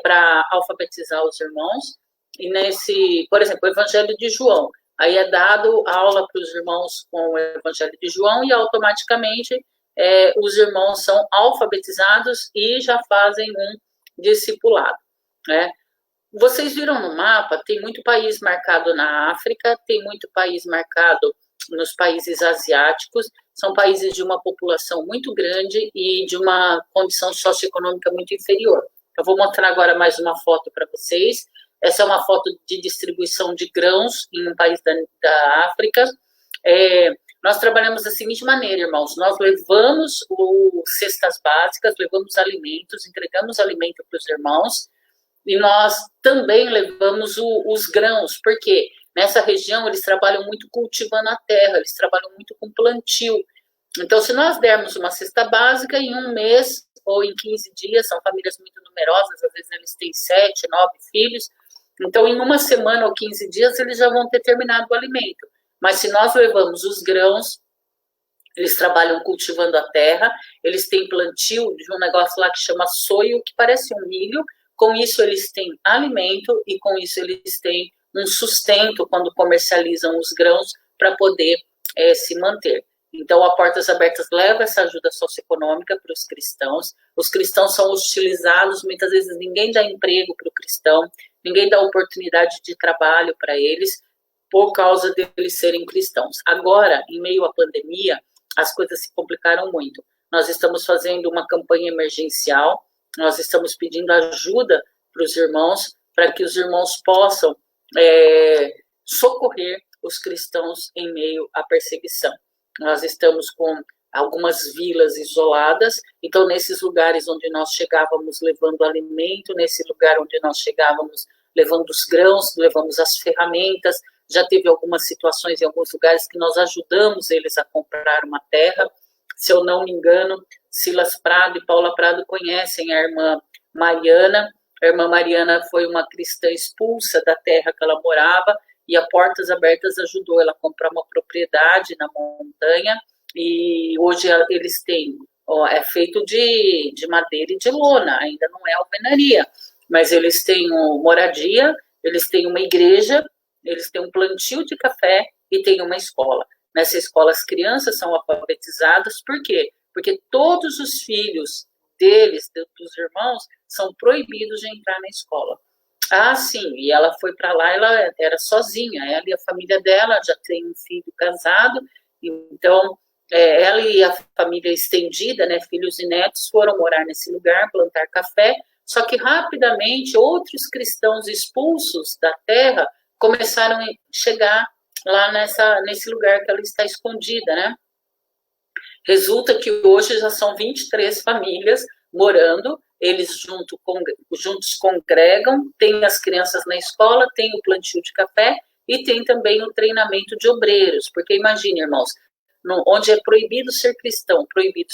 para alfabetizar os irmãos, e por exemplo, o Evangelho de João, aí é dado aula para os irmãos com o Evangelho de João e automaticamente os irmãos são alfabetizados e já fazem um discipulado, né? Vocês viram no mapa, tem muito país marcado na África, tem muito país marcado nos países asiáticos, são países de uma população muito grande e de uma condição socioeconômica muito inferior. Eu vou mostrar agora mais uma foto para vocês. Essa é uma foto de distribuição de grãos em um país da África. Nós trabalhamos da seguinte maneira, irmãos. Nós levamos cestas básicas, levamos alimentos, entregamos alimento para os irmãos. E nós também levamos os grãos, porque nessa região eles trabalham muito cultivando a terra, eles trabalham muito com plantio. Então, se nós dermos uma cesta básica, em um mês ou em 15 dias, são famílias muito numerosas, às vezes eles têm 7, 9 filhos, então em uma semana ou 15 dias eles já vão ter terminado o alimento. Mas se nós levamos os grãos, eles trabalham cultivando a terra, eles têm plantio de um negócio lá que chama soio, que parece um milho, com isso eles têm alimento e com isso eles têm um sustento quando comercializam os grãos para poder se manter. Então, a Portas Abertas leva essa ajuda socioeconômica para os cristãos são hostilizados, muitas vezes ninguém dá emprego para o cristão, ninguém dá oportunidade de trabalho para eles, por causa deles serem cristãos. Agora, em meio à pandemia, as coisas se complicaram muito. Nós estamos fazendo uma campanha emergencial, nós estamos pedindo ajuda para os irmãos, para que os irmãos possam socorrer os cristãos em meio à perseguição. Nós estamos com algumas vilas isoladas, então nesses lugares onde nós chegávamos levando alimento, nesse lugar onde nós chegávamos levando os grãos, levamos as ferramentas, já teve algumas situações em alguns lugares que nós ajudamos eles a comprar uma terra. Se eu não me engano, Silas Prado e Paula Prado conhecem a irmã Mariana. A irmã Mariana foi uma cristã expulsa da terra que ela morava, e a Portas Abertas ajudou ela a comprar uma propriedade na montanha, e hoje eles têm, é feito de madeira e de lona, ainda não é alvenaria, mas eles têm moradia, eles têm uma igreja, eles têm um plantio de café e têm uma escola. Nessa escola as crianças são alfabetizadas, por quê? Porque todos os filhos deles, dos irmãos, são proibidos de entrar na escola. Ah, sim, e ela foi para lá, ela era sozinha, ela e a família dela, já tem um filho casado, então ela e a família estendida, né, filhos e netos, foram morar nesse lugar, plantar café, só que rapidamente outros cristãos expulsos da terra começaram a chegar lá nesse lugar que ela está escondida, né? Resulta que hoje já são 23 famílias morando, eles juntos congregam, tem as crianças na escola, tem o plantio de café e tem também o treinamento de obreiros, porque imagine, irmãos, onde é proibido ser cristão, proibido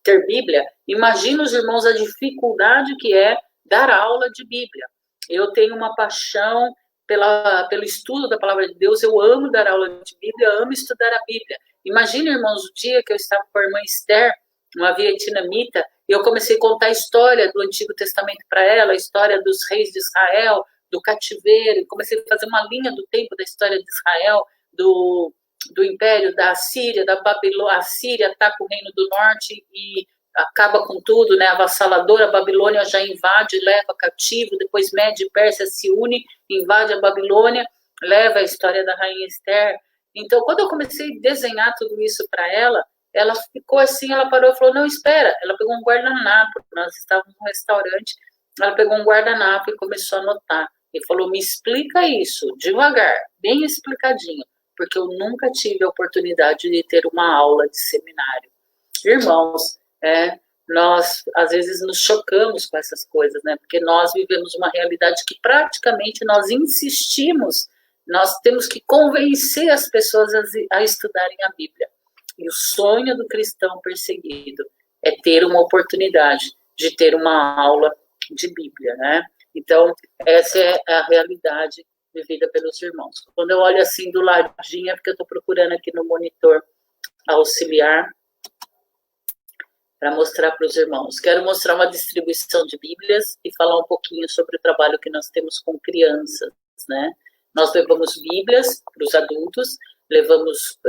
ter Bíblia, imagina os irmãos a dificuldade que é dar aula de Bíblia. Eu tenho uma paixão pelo estudo da palavra de Deus, eu amo dar aula de Bíblia, amo estudar a Bíblia. Imagina, irmãos, o dia que eu estava com a irmã Esther, uma vietnamita, e eu comecei a contar a história do Antigo Testamento para ela, a história dos reis de Israel, do cativeiro, e comecei a fazer uma linha do tempo da história de Israel, do império da Assíria, da Babilônia. A Síria ataca o reino do norte e acaba com tudo, né? A avassaladora Babilônia já invade, leva cativo, depois Média e Pérsia se une, invade a Babilônia, leva a história da rainha Esther. Então, quando eu comecei a desenhar tudo isso para ela ficou assim, ela parou e falou, não, espera. Ela pegou um guardanapo, nós estávamos num restaurante, ela pegou um guardanapo e começou a anotar. E falou, me explica isso, devagar, bem explicadinho, porque eu nunca tive a oportunidade de ter uma aula de seminário. Irmãos, nós às vezes nos chocamos com essas coisas, né? Porque nós vivemos uma realidade que praticamente nós insistimos, nós temos que convencer as pessoas a estudarem a Bíblia. E o sonho do cristão perseguido é ter uma oportunidade de ter uma aula de Bíblia, né? Então, essa é a realidade vivida pelos irmãos. Quando eu olho assim do ladinho, é porque eu estou procurando aqui no monitor auxiliar para mostrar para os irmãos. Quero mostrar uma distribuição de Bíblias e falar um pouquinho sobre o trabalho que nós temos com crianças, né? Nós levamos Bíblias para os adultos, levamos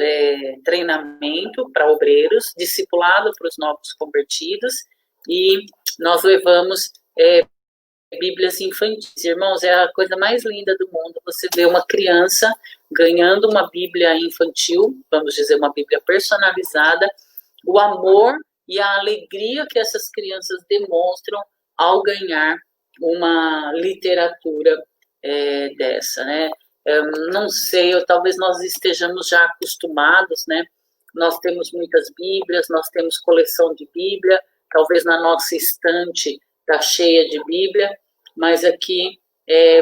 treinamento para obreiros, discipulado para os novos convertidos, e nós levamos Bíblias infantis. Irmãos, é a coisa mais linda do mundo, você vê uma criança ganhando uma Bíblia infantil, vamos dizer, uma Bíblia personalizada, o amor e a alegria que essas crianças demonstram ao ganhar uma literatura dessa, né? Não sei, talvez nós estejamos já acostumados, né? Nós temos muitas Bíblias, nós temos coleção de Bíblia, talvez na nossa estante está cheia de Bíblia, mas aqui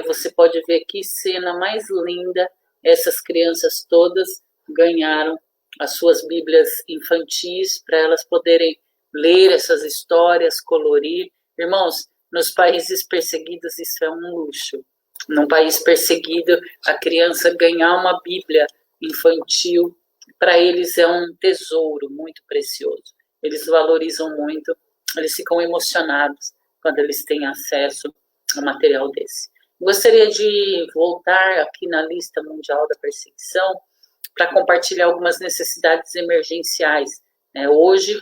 você pode ver que cena mais linda, essas crianças todas ganharam as suas Bíblias infantis para elas poderem ler essas histórias, colorir. Irmãos, nos países perseguidos isso é um luxo. Num país perseguido, a criança ganhar uma Bíblia infantil, para eles é um tesouro muito precioso. Eles valorizam muito, eles ficam emocionados quando eles têm acesso a material desse. Gostaria de voltar aqui na lista mundial da perseguição para compartilhar algumas necessidades emergenciais. Hoje,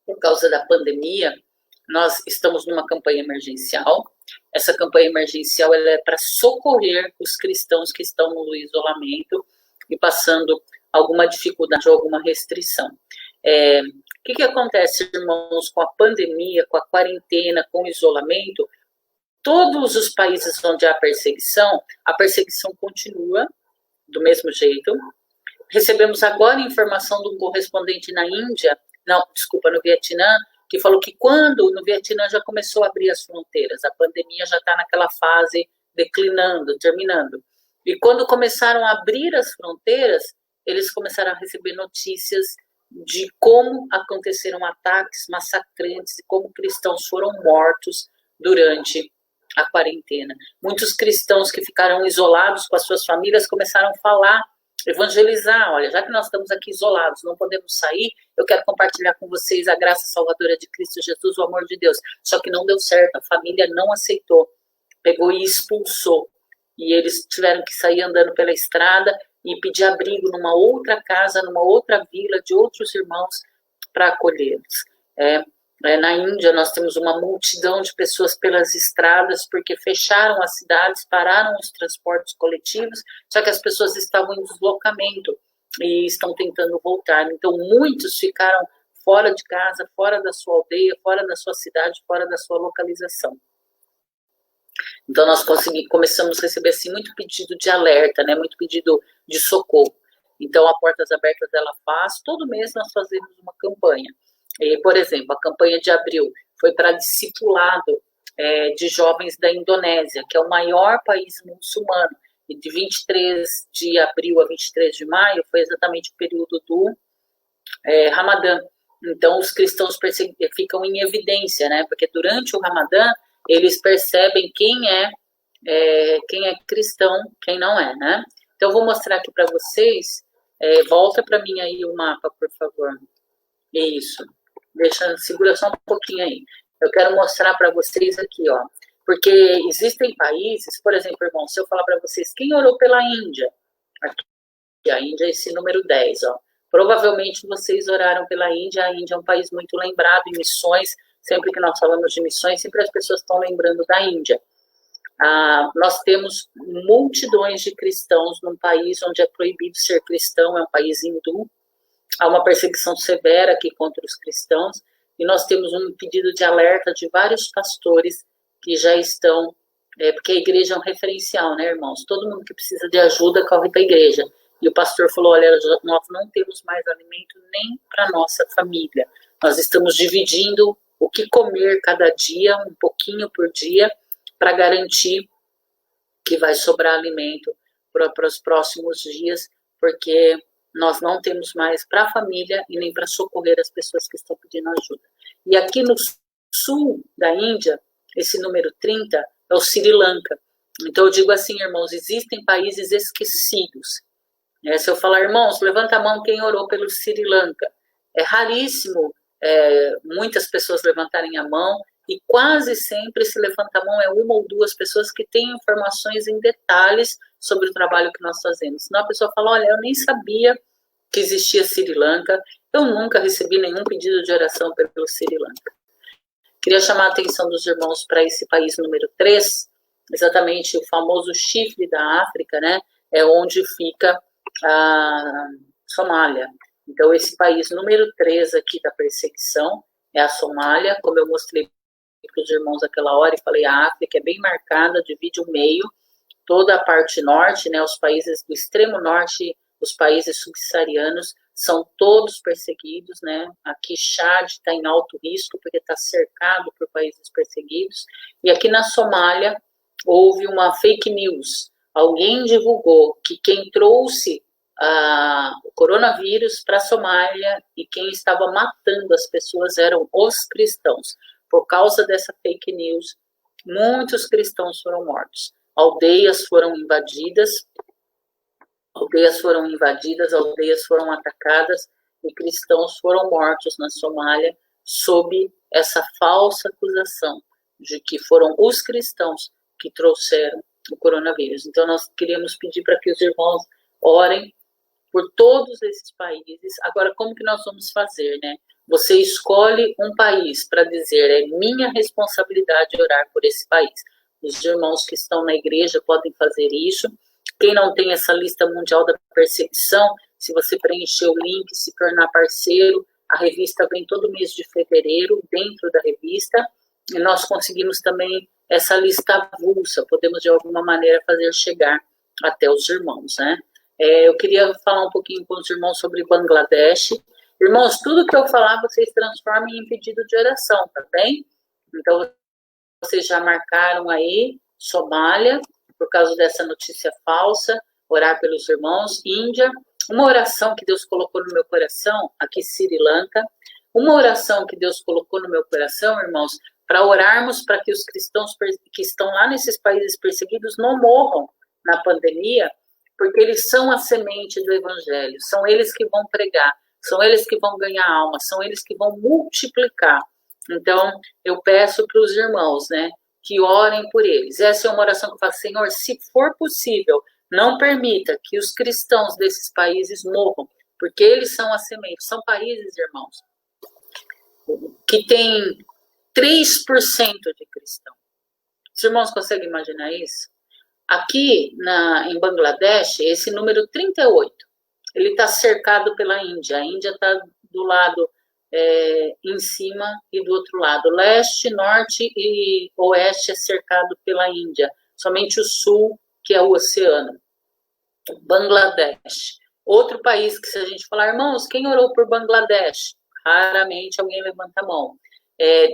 por causa da pandemia, nós estamos numa campanha emergencial. Essa campanha emergencial ela é para socorrer os cristãos que estão no isolamento e passando alguma dificuldade ou alguma restrição. O que acontece, irmãos, com a pandemia, com a quarentena, com o isolamento? Todos os países onde há a perseguição continua do mesmo jeito. Recebemos agora informação de um correspondente na Índia, no Vietnã, que falou que quando no Vietnã já começou a abrir as fronteiras, a pandemia já está naquela fase declinando, terminando. E quando começaram a abrir as fronteiras, eles começaram a receber notícias de como aconteceram ataques massacrantes e como cristãos foram mortos durante a quarentena. Muitos cristãos que ficaram isolados com as suas famílias começaram a falar, evangelizar. Olha, já que nós estamos aqui isolados, não podemos sair, eu quero compartilhar com vocês a graça salvadora de Cristo Jesus, o amor de Deus. Só que não deu certo, a família não aceitou, pegou e expulsou. E eles tiveram que sair andando pela estrada e pedir abrigo numa outra casa, numa outra vila de outros irmãos para acolhê-los. Na Índia, nós temos uma multidão de pessoas pelas estradas, porque fecharam as cidades, pararam os transportes coletivos, só que as pessoas estavam em deslocamento e estão tentando voltar. Então, muitos ficaram fora de casa, fora da sua aldeia, fora da sua cidade, fora da sua localização. Então, nós começamos a receber assim, muito pedido de alerta, né? Muito pedido de socorro. Então, a Portas Abertas, ela faz, todo mês nós fazemos uma campanha. Por exemplo, a campanha de abril foi para discipulado de jovens da Indonésia, que é o maior país muçulmano. E de 23 de abril a 23 de maio foi exatamente o período do Ramadã. Então, os cristãos ficam em evidência, né? Porque durante o Ramadã, eles percebem quem é cristão, quem não é, né? Então, eu vou mostrar aqui para vocês. Volta para mim aí o mapa, por favor. Isso. Segura só um pouquinho aí. Eu quero mostrar para vocês aqui, ó. Porque existem países, por exemplo, irmão, se eu falar para vocês, quem orou pela Índia? Aqui, a Índia é esse número 10, ó. Provavelmente vocês oraram pela Índia. A Índia é um país muito lembrado em missões. Sempre que nós falamos de missões, sempre as pessoas estão lembrando da Índia. Nós temos multidões de cristãos num país onde é proibido ser cristão, é um país hindu. Há uma perseguição severa aqui contra os cristãos, e nós temos um pedido de alerta de vários pastores que já estão, porque a igreja é um referencial, né, irmãos? Todo mundo que precisa de ajuda corre para a igreja. E o pastor falou, olha, nós não temos mais alimento nem para nossa família. Nós estamos dividindo o que comer cada dia, um pouquinho por dia, para garantir que vai sobrar alimento para os próximos dias, porque nós não temos mais para a família e nem para socorrer as pessoas que estão pedindo ajuda. E aqui no sul da Índia, esse número 30 é o Sri Lanka. Então eu digo assim, irmãos, existem países esquecidos. Se eu falar, irmãos, levanta a mão quem orou pelo Sri Lanka. É raríssimo muitas pessoas levantarem a mão, e quase sempre se levanta a mão é uma ou duas pessoas que têm informações em detalhes sobre o trabalho que nós fazemos. Senão a pessoa fala, olha, eu nem sabia que existia Sri Lanka, eu nunca recebi nenhum pedido de oração pelo Sri Lanka. Queria chamar a atenção dos irmãos para esse país número 3, exatamente o famoso chifre da África, né? É onde fica a Somália. Então, esse país número 3 aqui da perseguição é a Somália, como eu mostrei para os irmãos aquela hora e falei, a África é bem marcada, divide o meio, toda a parte norte, né, os países do extremo norte, os países subsaarianos, são todos perseguidos, né, aqui Chad está em alto risco, porque está cercado por países perseguidos, e aqui na Somália houve uma fake news, alguém divulgou que quem trouxe o coronavírus para a Somália e quem estava matando as pessoas eram os cristãos. Por causa dessa fake news, muitos cristãos foram mortos. Aldeias foram invadidas, aldeias foram atacadas e cristãos foram mortos na Somália sob essa falsa acusação de que foram os cristãos que trouxeram o coronavírus. Então, nós queríamos pedir para que os irmãos orem por todos esses países. Agora, como que nós vamos fazer, né? Você escolhe um país para dizer, é minha responsabilidade orar por esse país. Os irmãos que estão na igreja podem fazer isso. Quem não tem essa lista mundial da perseguição, se você preencher o link, se tornar parceiro, a revista vem todo mês de fevereiro, dentro da revista, e nós conseguimos também essa lista avulsa, podemos de alguma maneira fazer chegar até os irmãos, né? Eu queria falar um pouquinho com os irmãos sobre Bangladesh. Irmãos, tudo que eu falar, vocês transformem em pedido de oração, tá bem? Então, vocês já marcaram aí Somália, por causa dessa notícia falsa, orar pelos irmãos. Índia, uma oração que Deus colocou no meu coração, aqui Sri Lanka, uma oração que Deus colocou no meu coração, irmãos, para orarmos para que os cristãos que estão lá nesses países perseguidos não morram na pandemia, porque eles são a semente do evangelho, são eles que vão pregar, são eles que vão ganhar alma, são eles que vão multiplicar. Então, eu peço para os irmãos, né, que orem por eles. Essa é uma oração que eu faço: Senhor, se for possível, não permita que os cristãos desses países morram, porque eles são a semente. São países, irmãos, que tem 3% de cristão. Os irmãos conseguem imaginar isso? Aqui em Bangladesh, esse número 38, ele está cercado pela Índia. A Índia está do lado em cima e do outro lado. Leste, norte e oeste é cercado pela Índia. Somente o sul, que é o oceano. Bangladesh. Outro país que, se a gente falar, irmãos, quem orou por Bangladesh? Raramente alguém levanta a mão.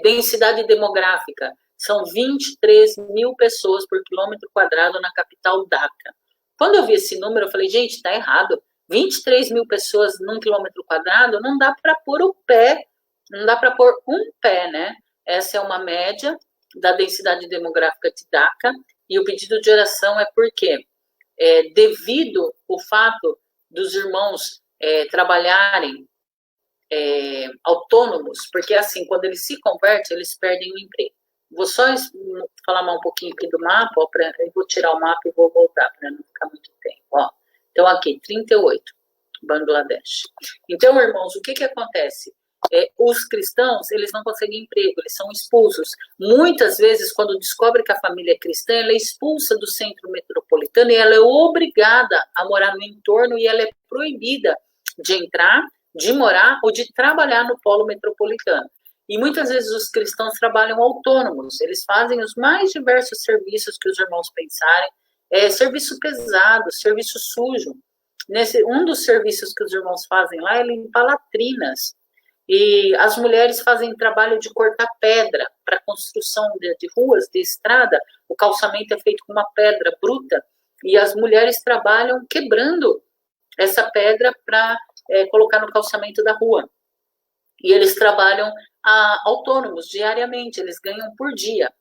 Densidade demográfica. São 23 mil pessoas por quilômetro quadrado na capital Dhaka. Quando eu vi esse número, eu falei, gente, está errado. 23 mil pessoas num quilômetro quadrado, não dá para pôr o pé, não dá para pôr um pé, né? Essa é uma média da densidade demográfica de Dhaka, e o pedido de oração é porque, devido ao fato dos irmãos trabalharem autônomos, porque assim, quando eles se convertem, eles perdem o emprego. Vou só falar mais um pouquinho aqui do mapa, eu vou tirar o mapa e vou voltar, para não ficar muito tempo, ó. Então, aqui, 38, Bangladesh. Então, irmãos, o que acontece? Os cristãos, eles não conseguem emprego, eles são expulsos. Muitas vezes, quando descobre que a família é cristã, ela é expulsa do centro metropolitano e ela é obrigada a morar no entorno, e ela é proibida de entrar, de morar ou de trabalhar no polo metropolitano. E muitas vezes os cristãos trabalham autônomos, eles fazem os mais diversos serviços que os irmãos pensarem, serviço pesado, serviço sujo. Um dos serviços que os irmãos fazem lá é limpar latrinas. E as mulheres fazem trabalho de cortar pedra para construção de ruas, de estrada. O calçamento é feito com uma pedra bruta e as mulheres trabalham quebrando essa pedra para colocar no calçamento da rua. E eles trabalham autônomos diariamente, eles ganham por dia.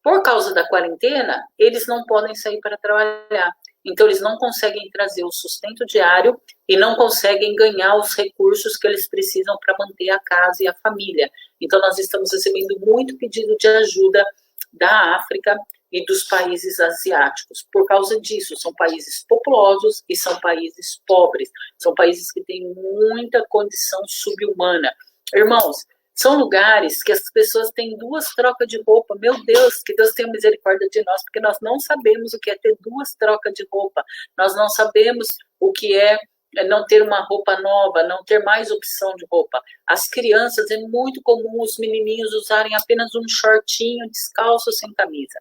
Por causa da quarentena, eles não podem sair para trabalhar. Então, eles não conseguem trazer o sustento diário e não conseguem ganhar os recursos que eles precisam para manter a casa e a família. Então, nós estamos recebendo muito pedido de ajuda da África e dos países asiáticos. Por causa disso, são países populosos e são países pobres. São países que têm muita condição subhumana. Irmãos, são lugares que as pessoas têm 2 trocas de roupa. Meu Deus, que Deus tenha misericórdia de nós, porque nós não sabemos o que é ter 2 trocas de roupa. Nós não sabemos o que é não ter uma roupa nova, não ter mais opção de roupa. As crianças, é muito comum os menininhos usarem apenas um shortinho descalço sem camisa.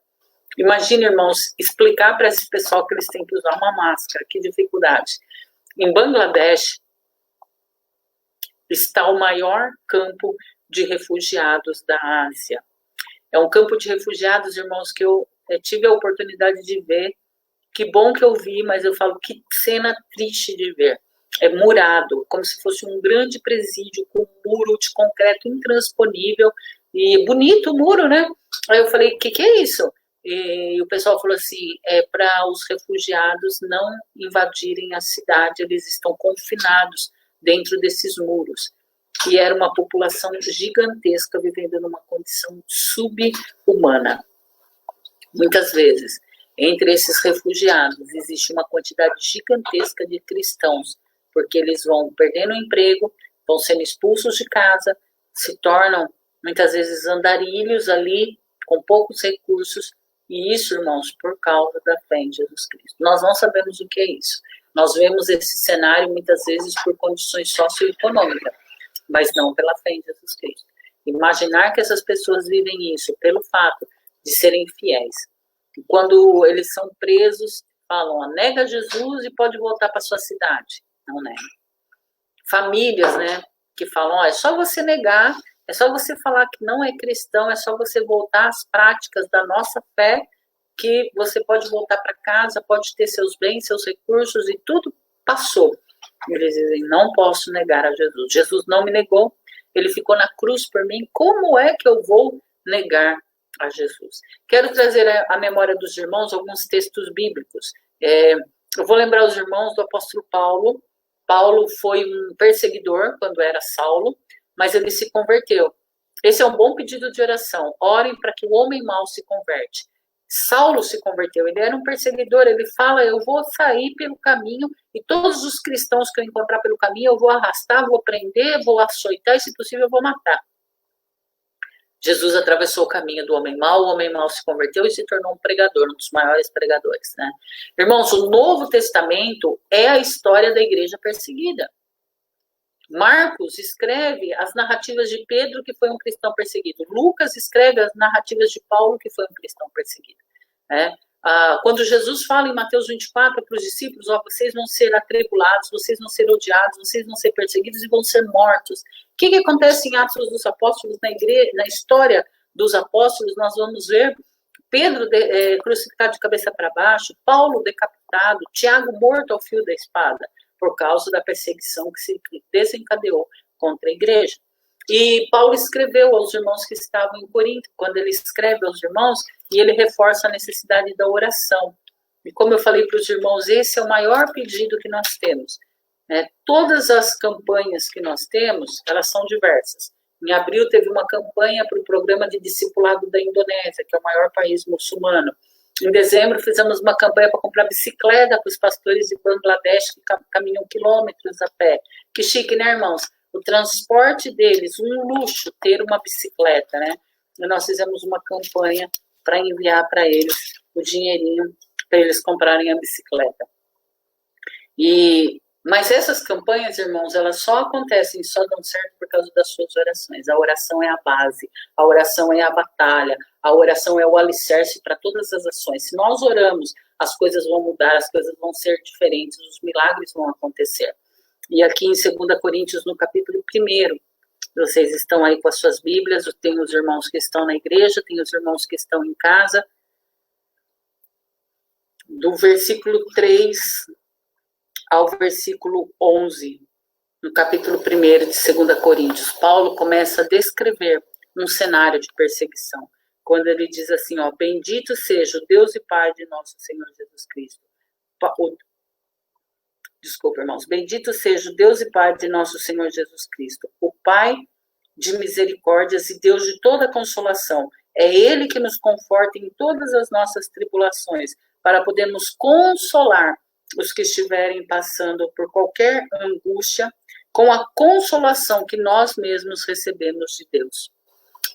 Imagina, irmãos, explicar para esse pessoal que eles têm que usar uma máscara. Que dificuldade. Em Bangladesh está o maior campo de refugiados da Ásia. É um campo de refugiados, irmãos, que eu tive a oportunidade de ver. Que bom que eu vi, mas eu falo, que cena triste de ver. É murado, como se fosse um grande presídio com um muro de concreto intransponível. E bonito o muro, né? Aí eu falei, que é isso? E o pessoal falou assim, para os refugiados não invadirem a cidade, eles estão confinados dentro desses muros. E era uma população gigantesca vivendo numa condição subhumana. Muitas vezes, entre esses refugiados, existe uma quantidade gigantesca de cristãos, porque eles vão perdendo o emprego, vão sendo expulsos de casa, se tornam, muitas vezes, andarilhos ali, com poucos recursos, e isso, irmãos, por causa da fé em Jesus Cristo. Nós não sabemos o que é isso. Nós vemos esse cenário, muitas vezes, por condições socioeconômicas, mas não pela fé em Jesus Cristo. Imaginar que essas pessoas vivem isso pelo fato de serem fiéis. E quando eles são presos, falam, nega Jesus e pode voltar para sua cidade. Não nega. Famílias, né, que falam, é só você negar, é só você falar que não é cristão, é só você voltar às práticas da nossa fé, que você pode voltar para casa, pode ter seus bens, seus recursos e tudo passou. Eles dizem, não posso negar a Jesus. Jesus não me negou, ele ficou na cruz por mim, como é que eu vou negar a Jesus? Quero trazer à memória dos irmãos alguns textos bíblicos. Eu vou lembrar os irmãos do apóstolo Paulo. Paulo foi um perseguidor quando era Saulo, mas ele se converteu. Esse é um bom pedido de oração. Orem para que o homem mau se converte. Saulo se converteu, ele era um perseguidor, ele fala, eu vou sair pelo caminho e todos os cristãos que eu encontrar pelo caminho eu vou arrastar, vou prender, vou açoitar e se possível eu vou matar. Jesus atravessou o caminho do homem mau, o homem mau se converteu e se tornou um pregador, um dos maiores pregadores, né? Irmãos, o Novo Testamento é a história da igreja perseguida. Marcos escreve as narrativas de Pedro, que foi um cristão perseguido. Lucas escreve as narrativas de Paulo, que foi um cristão perseguido. Né? Quando Jesus fala em Mateus 24 para os discípulos, vocês vão ser atribulados, vocês vão ser odiados, vocês vão ser perseguidos e vão ser mortos. O que acontece em Atos dos Apóstolos, na igreja, na história dos apóstolos? Nós vamos ver Pedro crucificado de cabeça para baixo, Paulo decapitado, Tiago morto ao fio da espada, por causa da perseguição que se desencadeou contra a igreja. E Paulo escreveu aos irmãos que estavam em Corinto, quando ele escreve aos irmãos, e ele reforça a necessidade da oração. E como eu falei para os irmãos, esse é o maior pedido que nós temos. Né? Todas as campanhas que nós temos, elas são diversas. Em abril teve uma campanha para o programa de discipulado da Indonésia, que é o maior país muçulmano. Em dezembro, fizemos uma campanha para comprar bicicleta para os pastores de Bangladesh que caminham quilômetros a pé. Que chique, né, irmãos? O transporte deles, um luxo ter uma bicicleta, né? E nós fizemos uma campanha para enviar para eles o dinheirinho para eles comprarem a bicicleta. Mas essas campanhas, irmãos, elas só acontecem, só dão certo por causa das suas orações. A oração é a base, a oração é a batalha, a oração é o alicerce para todas as ações. Se nós oramos, as coisas vão mudar, as coisas vão ser diferentes, os milagres vão acontecer. E aqui em 2 Coríntios, no capítulo 1, vocês estão aí com as suas Bíblias, tem os irmãos que estão na igreja, tem os irmãos que estão em casa. Do versículo 3 ao versículo 11, no capítulo 1 de 2 Coríntios, Paulo começa a descrever um cenário de perseguição, quando ele diz assim, bendito seja o Deus e Pai de nosso Senhor Jesus Cristo. Desculpa, irmãos. Bendito seja o Deus e Pai de nosso Senhor Jesus Cristo, o Pai de misericórdias e Deus de toda consolação. É Ele que nos conforta em todas as nossas tribulações, para podermos consolar os que estiverem passando por qualquer angústia, com a consolação que nós mesmos recebemos de Deus.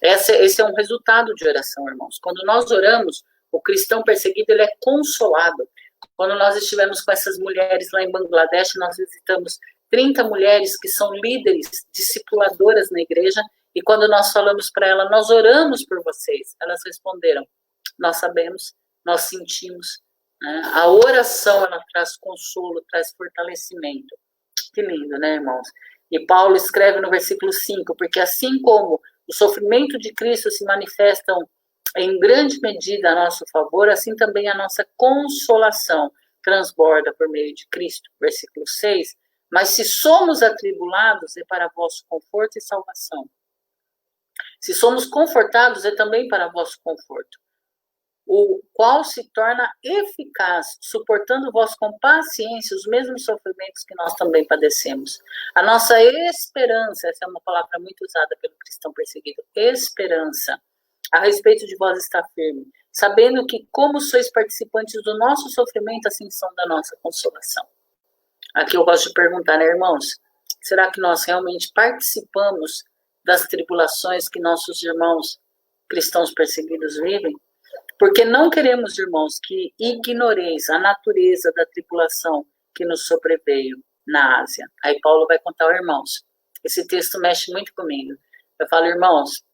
Esse é um resultado de oração, irmãos. Quando nós oramos, o cristão perseguido, ele é consolado. Quando nós estivemos com essas mulheres lá em Bangladesh, nós visitamos 30 mulheres que são líderes, discipuladoras na igreja, e quando nós falamos para elas, nós oramos por vocês, elas responderam, nós sabemos, nós sentimos. A oração, ela traz consolo, traz fortalecimento. Que lindo, né, irmãos? E Paulo escreve no versículo 5, porque assim como o sofrimento de Cristo se manifestam em grande medida a nosso favor, assim também a nossa consolação transborda por meio de Cristo. Versículo 6, mas se somos atribulados, é para vosso conforto e salvação. Se somos confortados, é também para vosso conforto, o qual se torna eficaz, suportando vós com paciência os mesmos sofrimentos que nós também padecemos. A nossa esperança, essa é uma palavra muito usada pelo cristão perseguido, esperança, a respeito de vós está firme, sabendo que como sois participantes do nosso sofrimento, assim são da nossa consolação. Aqui eu gosto de perguntar, né, irmãos, será que nós realmente participamos das tribulações que nossos irmãos cristãos perseguidos vivem? Porque não queremos, irmãos, que ignoreis a natureza da tribulação que nos sobreveio na Ásia. Aí Paulo vai contar aos irmãos. Esse texto mexe muito comigo. Eu falo, irmãos,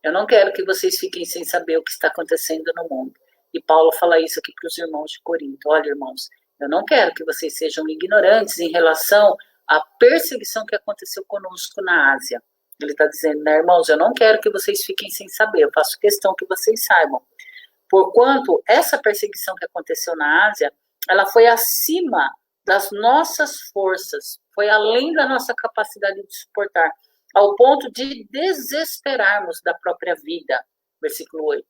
eu não quero que vocês fiquem sem saber o que está acontecendo no mundo. E Paulo fala isso aqui para os irmãos de Corinto. Olha, irmãos, eu não quero que vocês sejam ignorantes em relação à perseguição que aconteceu conosco na Ásia. Ele está dizendo, né, irmãos, eu não quero que vocês fiquem sem saber. Eu faço questão que vocês saibam. Porquanto essa perseguição que aconteceu na Ásia, ela foi acima das nossas forças, foi além da nossa capacidade de suportar, ao ponto de desesperarmos da própria vida. Versículo 8.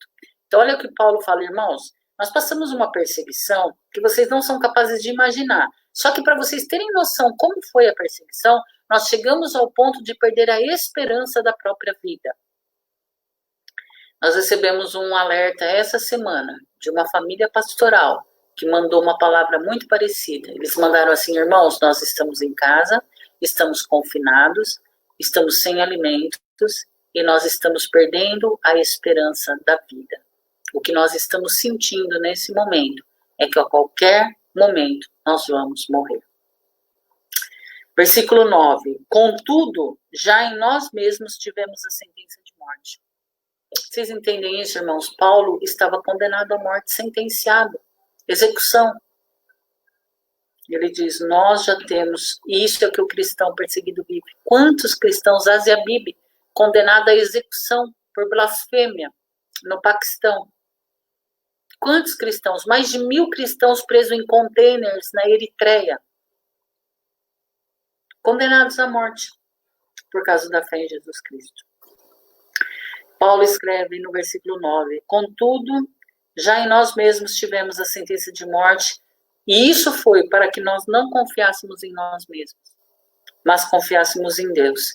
Então, olha o que Paulo fala, irmãos. Nós passamos uma perseguição que vocês não são capazes de imaginar. Só que para vocês terem noção como foi a perseguição, nós chegamos ao ponto de perder a esperança da própria vida. Nós recebemos um alerta essa semana de uma família pastoral que mandou uma palavra muito parecida. Eles mandaram assim, irmãos, nós estamos em casa, estamos confinados, estamos sem alimentos e nós estamos perdendo a esperança da vida. O que nós estamos sentindo nesse momento é que a qualquer momento nós vamos morrer. Versículo 9. Contudo, já em nós mesmos tivemos a sentença de morte. Vocês entendem isso, irmãos? Paulo estava condenado à morte, sentenciado, execução. Ele diz, nós já temos, isso é o que o cristão perseguido vive. Quantos cristãos, Asia Bibi, condenado à execução por blasfêmia no Paquistão? Quantos cristãos? Mais de 1000 cristãos presos em containers na Eritreia. Condenados à morte por causa da fé em Jesus Cristo. Paulo escreve no versículo 9, contudo, já em nós mesmos tivemos a sentença de morte, e isso foi para que nós não confiássemos em nós mesmos, mas confiássemos em Deus,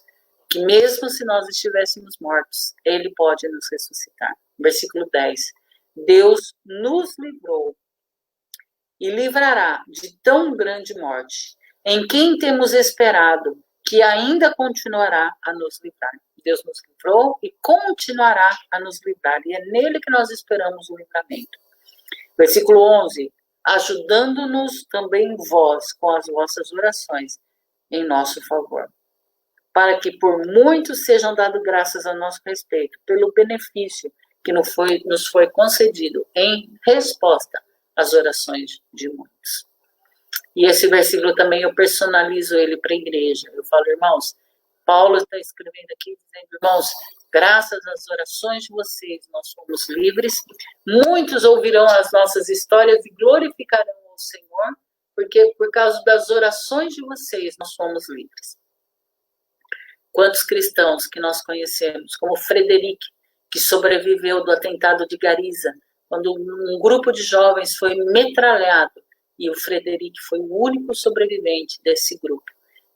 que mesmo se nós estivéssemos mortos, Ele pode nos ressuscitar. Versículo 10, Deus nos livrou e livrará de tão grande morte, em quem temos esperado que ainda continuará a nos livrar. Deus nos livrou e continuará a nos livrar, e é nele que nós esperamos o livramento. Versículo 11, ajudando-nos também vós com as vossas orações em nosso favor, para que por muitos sejam dadas graças a nosso respeito, pelo benefício que nos foi concedido em resposta às orações de muitos. E esse versículo também eu personalizo ele para a igreja. Eu falo, irmãos, Paulo está escrevendo aqui, dizendo, irmãos, graças às orações de vocês, nós somos livres. Muitos ouvirão as nossas histórias e glorificarão o Senhor, porque por causa das orações de vocês, nós somos livres. Quantos cristãos que nós conhecemos, como Frederic, que sobreviveu do atentado de Gariza, quando um grupo de jovens foi metralhado, e o Frederic foi o único sobrevivente desse grupo.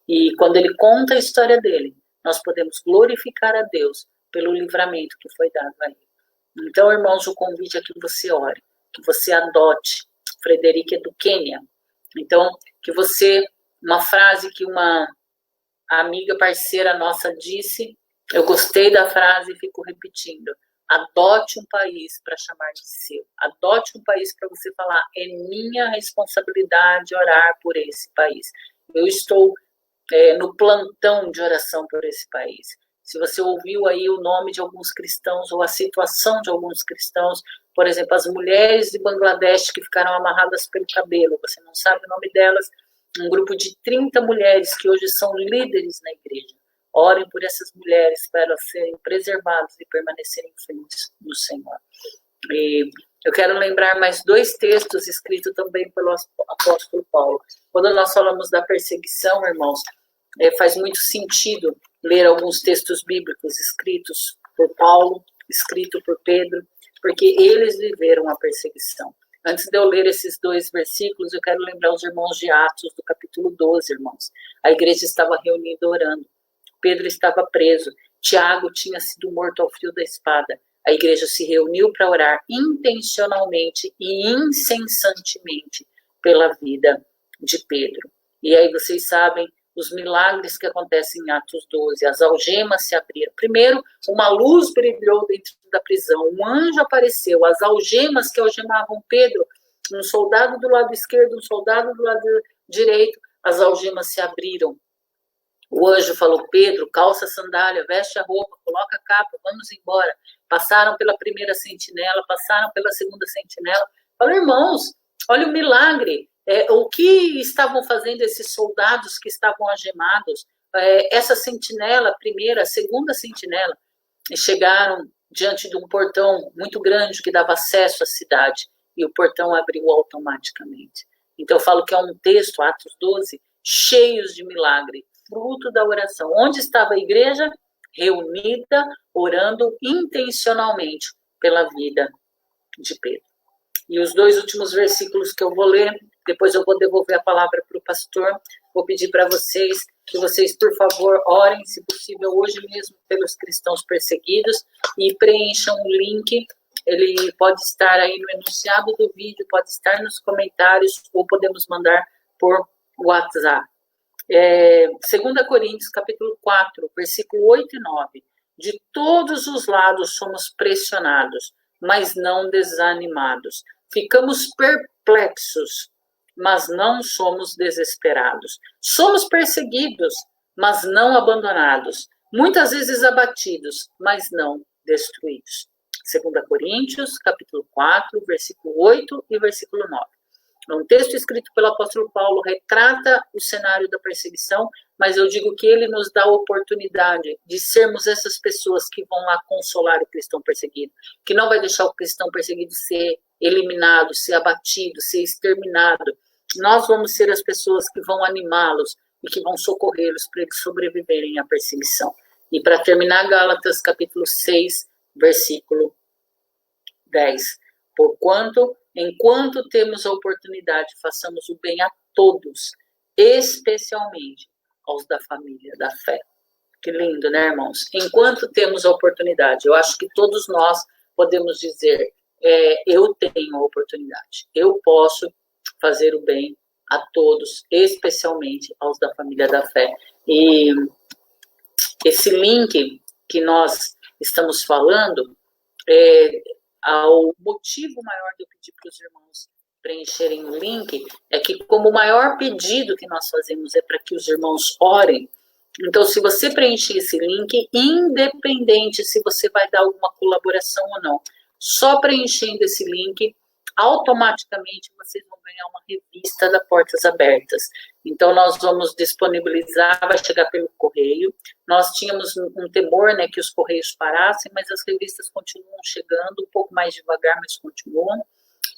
E quando ele conta a história dele, nós podemos glorificar a Deus pelo livramento que foi dado a ele. Então, irmãos, o convite é que você ore, que você adote. Frederic é do Quênia. Então, que você, uma frase que uma amiga parceira nossa disse, eu gostei da frase e fico repetindo. Adote um país para chamar de seu. Adote um país para você falar, é minha responsabilidade orar por esse país. Eu estou no plantão de oração por esse país. Se você ouviu aí o nome de alguns cristãos ou a situação de alguns cristãos, por exemplo, as mulheres de Bangladesh que ficaram amarradas pelo cabelo, você não sabe o nome delas, um grupo de 30 mulheres que hoje são líderes na igreja. Orem por essas mulheres para elas serem preservadas e permanecerem firmes no Senhor. E eu quero lembrar mais 2 textos escritos também pelo apóstolo Paulo. Quando nós falamos da perseguição, irmãos, faz muito sentido ler alguns textos bíblicos escritos por Paulo, escrito por Pedro, porque eles viveram a perseguição. Antes de eu ler esses 2 versículos, eu quero lembrar os irmãos de Atos, do capítulo 12, irmãos. A igreja estava reunida orando. Pedro estava preso. Tiago tinha sido morto ao fio da espada. A igreja se reuniu para orar intencionalmente e incessantemente pela vida de Pedro. E aí vocês sabem os milagres que acontecem em Atos 12. As algemas se abriram. Primeiro, uma luz brilhou dentro da prisão. Um anjo apareceu. As algemas que algemavam Pedro, um soldado do lado esquerdo, um soldado do lado direito, as algemas se abriram. O anjo falou, Pedro, calça a sandália, veste a roupa, coloca a capa, vamos embora. Passaram pela primeira sentinela, passaram pela segunda sentinela. Falei, irmãos, olha o milagre. O que estavam fazendo esses soldados que estavam algemados? Essa sentinela, a primeira, a segunda sentinela, chegaram diante de um portão muito grande que dava acesso à cidade, e o portão abriu automaticamente. Então eu falo que é um texto, Atos 12, cheios de milagre, fruto da oração. Onde estava a igreja? Reunida, orando intencionalmente pela vida de Pedro. E os 2 últimos versículos que eu vou ler, depois eu vou devolver a palavra para o pastor, vou pedir para vocês que vocês, por favor, orem, se possível, hoje mesmo, pelos cristãos perseguidos, e preencham o link. Ele pode estar aí no enunciado do vídeo, pode estar nos comentários, ou podemos mandar por WhatsApp. 2 Coríntios, capítulo 4, versículo 8 e 9. De todos os lados somos pressionados, mas não desanimados. Ficamos perplexos, mas não somos desesperados. Somos perseguidos, mas não abandonados. Muitas vezes abatidos, mas não destruídos. 2 Coríntios, capítulo 4, versículo 8 e versículo 9. Um texto escrito pelo apóstolo Paulo retrata o cenário da perseguição, mas eu digo que ele nos dá a oportunidade de sermos essas pessoas que vão lá consolar o cristão perseguido, que não vai deixar o cristão perseguido ser eliminado, ser abatido, ser exterminado. Nós vamos ser as pessoas que vão animá-los e que vão socorrê-los para eles sobreviverem à perseguição. E para terminar, Gálatas capítulo 6, versículo 10. Porquanto, enquanto temos a oportunidade, façamos o bem a todos, especialmente aos da família da fé. Que lindo, né, irmãos? Enquanto temos a oportunidade, eu acho que todos nós podemos dizer, eu tenho a oportunidade, eu posso fazer o bem a todos, especialmente aos da família da fé. E esse link que nós estamos falando, o motivo maior de eu pedir para os irmãos preencherem o link é que, como o maior pedido que nós fazemos é para que os irmãos orem, então, se você preencher esse link, independente se você vai dar alguma colaboração ou não, só preenchendo esse link, automaticamente vocês vão ganhar uma revista da Portas Abertas. Então, nós vamos disponibilizar, vai chegar pelo correio. Nós tínhamos um temor, né, que os correios parassem, mas as revistas continuam chegando, um pouco mais devagar, mas continuam.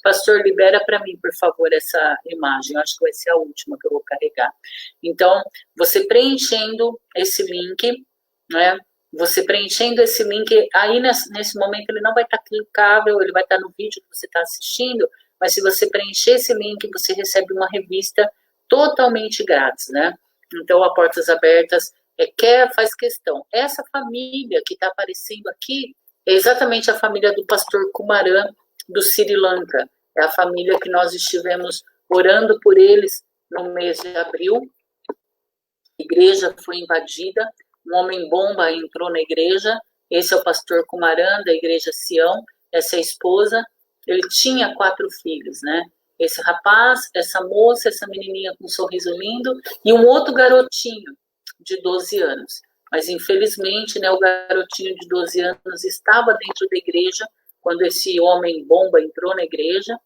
Pastor, libera para mim, por favor, essa imagem. Eu acho que vai ser a última que eu vou carregar. Então, você preenchendo esse link, né? Você preenchendo esse link, aí nesse momento ele não vai estar clicável, ele vai estar no vídeo que você está assistindo, mas se você preencher esse link, você recebe uma revista totalmente grátis, né? Então, a Portas Abertas faz questão. Essa família que está aparecendo aqui é exatamente a família do pastor Kumaran, do Sri Lanka. É a família que nós estivemos orando por eles no mês de abril. A igreja foi invadida, um homem-bomba entrou na igreja, esse é o pastor Kumaran, da igreja Sião, essa é a esposa, ele tinha 4 filhos, né? Esse rapaz, essa moça, essa menininha com um sorriso lindo, e um outro garotinho de 12 anos. Mas, infelizmente, né, o garotinho de 12 anos estava dentro da igreja, quando esse homem-bomba entrou na igreja,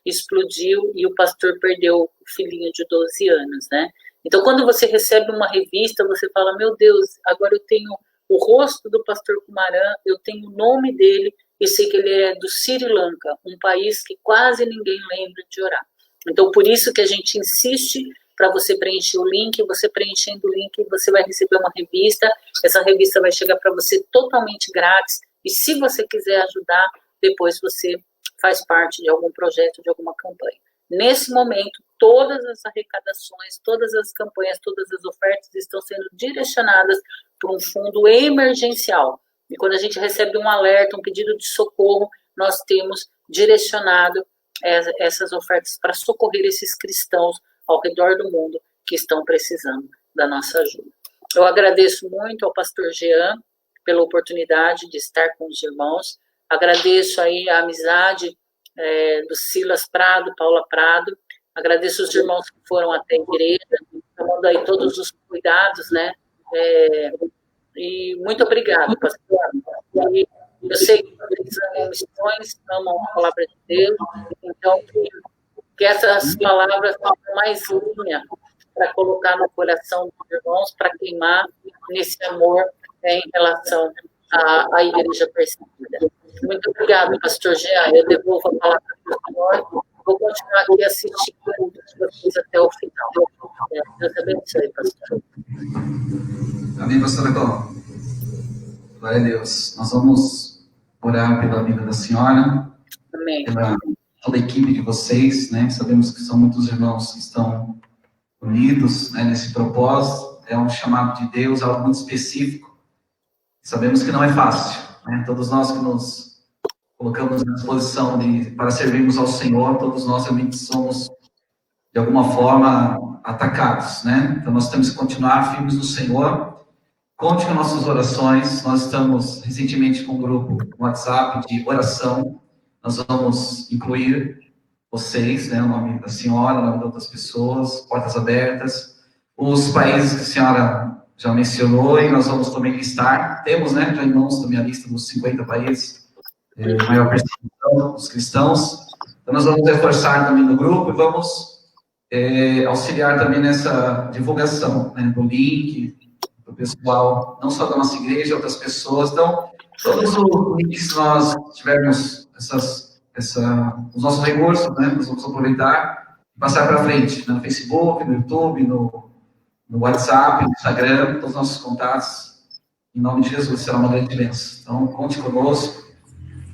explodiu e o pastor perdeu o filhinho de 12 anos, né? Então, quando você recebe uma revista, você fala, meu Deus, agora eu tenho o rosto do pastor Kumaran, eu tenho o nome dele, e sei que ele é do Sri Lanka, um país que quase ninguém lembra de orar. Então, por isso que a gente insiste para você preencher o link, você preenchendo o link, você vai receber uma revista, essa revista vai chegar para você totalmente grátis, e se você quiser ajudar, depois você faz parte de algum projeto, de alguma campanha. Nesse momento, todas as arrecadações, todas as campanhas, todas as ofertas estão sendo direcionadas para um fundo emergencial. E quando a gente recebe um alerta, um pedido de socorro, nós temos direcionado essas ofertas para socorrer esses cristãos ao redor do mundo que estão precisando da nossa ajuda. Eu agradeço muito ao pastor Jean pela oportunidade de estar com os irmãos. Agradeço aí a amizade do Silas Prado, Paula Prado. Agradeço os irmãos que foram até a igreja, tomando aí todos os cuidados, né? E muito obrigado, pastor. E eu sei que vocês amam missões, amam a palavra de Deus, então que essas palavras sejam mais linha para colocar no coração dos irmãos, para queimar nesse amor em relação a igreja perseguida. Muito obrigada, pastor Jean. Eu devolvo a palavra para o senhor. Vou continuar aqui assistindo vocês até o final. Deus abençoe, pastor. Amém, pastora Cláudia. Glória a Deus. Nós vamos orar pela vida da senhora, Amém. pela toda a equipe de vocês, né? Sabemos que são muitos irmãos que estão unidos, né, nesse propósito. É um chamado de Deus, algo muito específico. Sabemos que não é fácil, né? Todos nós que nos colocamos à disposição para servirmos ao Senhor, todos nós realmente somos, de alguma forma, atacados, né? Então nós temos que continuar firmes no Senhor. Conte com nossas orações. Nós estamos recentemente com um grupo no WhatsApp de oração. Nós vamos incluir vocês, né? O nome da senhora, o nome de outras pessoas, portas abertas. Os países que a senhora já mencionou, e nós vamos também listar. Temos, né? Já em mãos também a lista dos 50 países, maior perseguição dos cristãos. Então nós vamos reforçar também no grupo e vamos auxiliar também nessa divulgação, né? Do link, do pessoal, não só da nossa igreja, outras pessoas. Então, todos os links que nós tivermos os nossos recursos, né? Nós vamos aproveitar e passar para frente, né? No Facebook, no YouTube, no WhatsApp, no Instagram, todos os nossos contatos. Em nome de Jesus, será uma grande bênção. Então, conte conosco.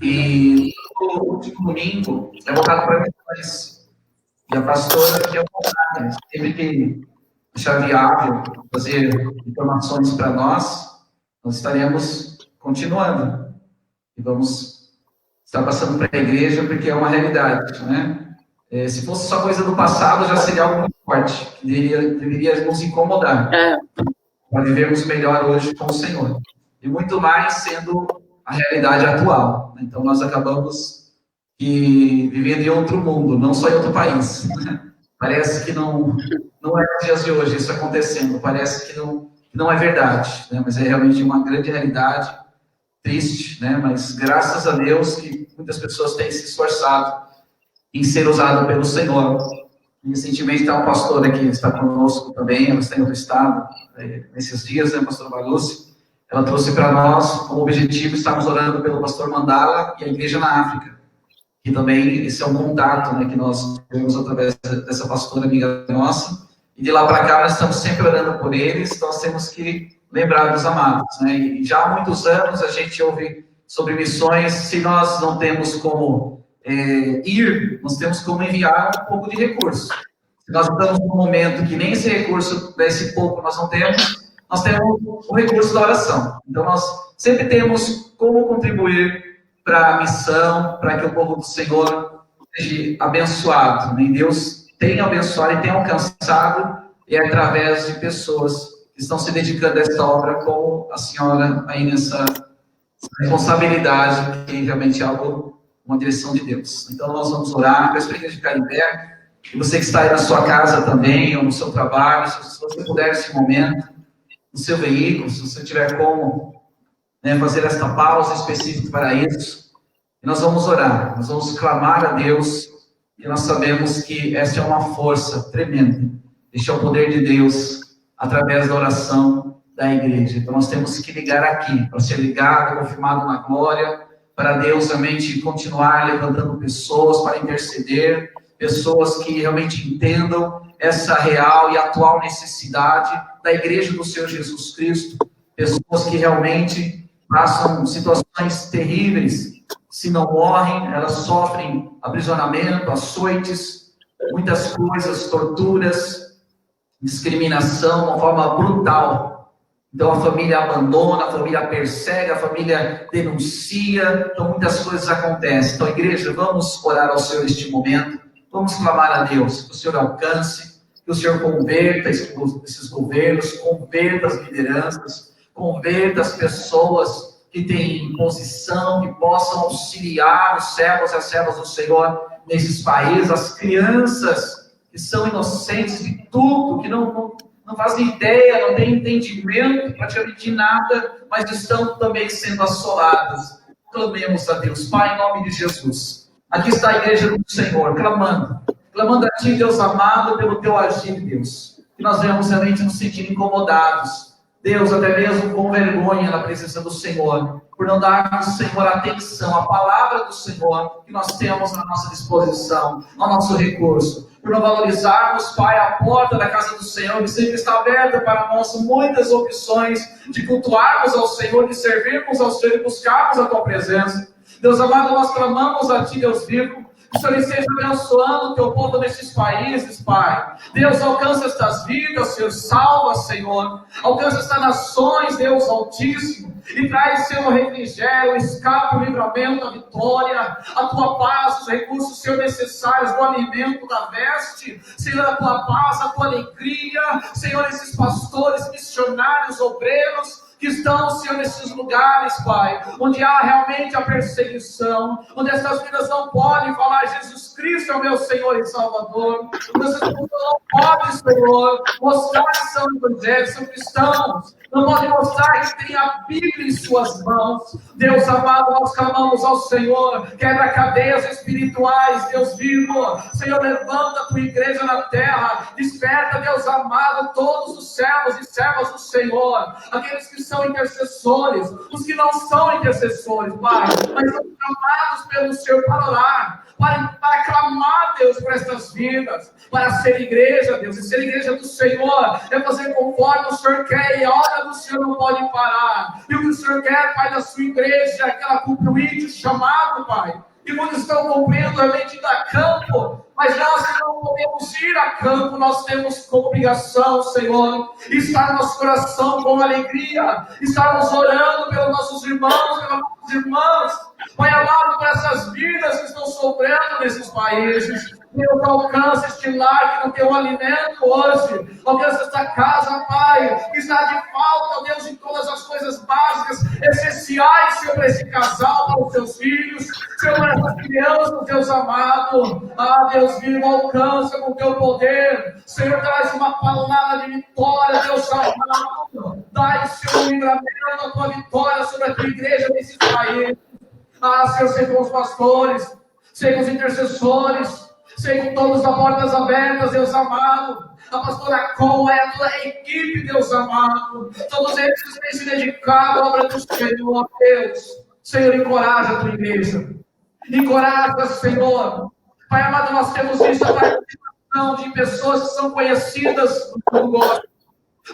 E o último domingo é voltado para missões. E a pastora aqui é o contrário, sempre que achar viável fazer informações para nós estaremos continuando. E vamos estar passando para a igreja, porque é uma realidade, né? Se fosse só coisa do passado, já seria algo muito forte, que deveria nos incomodar. Para vivermos melhor hoje com o Senhor. E muito mais sendo a realidade atual. Então, nós acabamos vivendo em outro mundo, não só em outro país. Parece que não é nos dias de hoje isso acontecendo, parece que não é verdade, né? Mas é realmente uma grande realidade, triste, né? Mas graças a Deus que muitas pessoas têm se esforçado em ser usado pelo Senhor. E recentemente está um pastor aqui, está conosco também, ela está em outro estado, nesses dias, né, pastor Balucci? Ela trouxe para nós, como objetivo, estamos orando pelo pastor Mandala e a igreja na África. E também esse é um contato, né, que nós temos através dessa pastora amiga nossa. E de lá para cá nós estamos sempre orando por eles, nós temos que lembrar dos amados, né? E já há muitos anos a gente ouve sobre missões, se nós não temos como ir, nós temos como enviar um pouco de recurso. Se nós estamos num momento que nem esse recurso, desse pouco nós não temos, nós temos o recurso da oração. Então nós sempre temos como contribuir para a missão, para que o povo do Senhor seja abençoado, né? Deus tem abençoado e tem alcançado, e é através de pessoas que estão se dedicando a essa obra, como a senhora aí nessa responsabilidade, que realmente é algo, uma direção de Deus. Então nós vamos orar, peço para a igreja ficar em pé, e você que está aí na sua casa também, ou no seu trabalho, se você puder nesse momento, no seu veículo, se você tiver como, né, fazer esta pausa específica para isso, e nós vamos orar, nós vamos clamar a Deus, e nós sabemos que essa é uma força tremenda, este é o poder de Deus, através da oração da igreja. Então nós temos que ligar aqui, para ser ligado, confirmado na glória, para Deus realmente continuar levantando pessoas para interceder, pessoas que realmente entendam essa real e atual necessidade da igreja do Senhor Jesus Cristo, pessoas que realmente passam situações terríveis, se não morrem, elas sofrem aprisionamento, açoites, muitas coisas, torturas, discriminação, uma forma brutal. Então a família abandona, a família persegue, a família denuncia, então muitas coisas acontecem. Então, igreja, vamos orar ao Senhor neste momento, vamos clamar a Deus, que o Senhor alcance, que o Senhor converta esses governos, converta as lideranças, converta as pessoas que têm posição, que possam auxiliar os servos e as servas do Senhor nesses países, as crianças que são inocentes de tudo, que não fazem ideia, não têm entendimento praticamente de nada, mas estão também sendo assoladas. Clamemos a Deus, Pai, em nome de Jesus. Aqui está a igreja do Senhor, clamando a Ti, Deus amado, pelo Teu agir, Deus. Que nós venhamos realmente nos sentir incomodados, Deus, até mesmo com vergonha na presença do Senhor, por não darmos, Senhor, atenção à palavra do Senhor que nós temos na nossa disposição, ao nosso recurso, por não valorizarmos, Pai, a porta da casa do Senhor, que sempre está aberta para nós, muitas opções de cultuarmos ao Senhor, de servirmos ao Senhor e buscarmos a Tua presença. Deus amado, nós clamamos a Ti, Deus vivo, que o Senhor esteja abençoando o Teu povo nesses países, Pai. Deus, alcança estas vidas, Senhor, salva, Senhor. Alcança estas nações, Deus Altíssimo, e traz, Senhor, o refrigério, o escape, o livramento, a vitória, a Tua paz, os recursos, Senhor, necessários, do alimento, da veste, Senhor, a Tua paz, a Tua alegria, Senhor, esses pastores, missionários, obreiros, que estão, Senhor, nesses lugares, Pai, onde há realmente a perseguição, onde essas vidas não podem falar Jesus Cristo é o meu Senhor e Salvador, onde essas pessoas não podem, Senhor, mostrar que são evangélicos, são cristãos, não podem mostrar que tem a Bíblia em suas mãos. Deus amado, nós clamamos ao Senhor, quebra cadeias espirituais, Deus vivo, Senhor, levanta a Tua igreja na terra, desperta, Deus amado, todos os servos e servas do Senhor, aqueles que são intercessores, os que não são intercessores, Pai, mas são chamados pelo Senhor para orar, para clamar, Deus, por estas vidas, para ser igreja, Deus, e ser igreja do Senhor é fazer conforme o Senhor quer, e a obra do Senhor não pode parar, e o que o Senhor quer, Pai, da sua igreja é que ela cumpra o íntimo chamado, Pai, e muitos estão cumprindo realmente ir a campo, mas nós que não podemos ir a campo, nós temos como obrigação, Senhor, estar no nosso coração com alegria, estarmos orando pelos nossos irmãos, pelas nossas irmãs, Pai amado, por essas vidas que estão sofrendo nesses países. Deus, alcança este lar que não tem um alimento hoje, alcança esta casa, Pai, que está de falta, Deus, de todas as coisas básicas, essenciais, Senhor, para esse casal, para os seus filhos, Senhor, para essas crianças, Deus amado, Deus vivo, alcança com o Teu poder, Senhor, traz uma palavra de vitória, Deus amado, dai, Senhor, o livramento, a Tua vitória sobre a Tua igreja nesse país. Senhor, sei com os pastores, sei com os intercessores, sei com todos as portas abertas, Deus amado, a pastora Cole, a tua equipe, Deus amado, todos eles que têm se dedicado à obra do Senhor, Deus. Senhor, encoraja a tua igreja, encoraja, Senhor. Pai amado, nós temos visto a participação de pessoas que são conhecidas no gospel.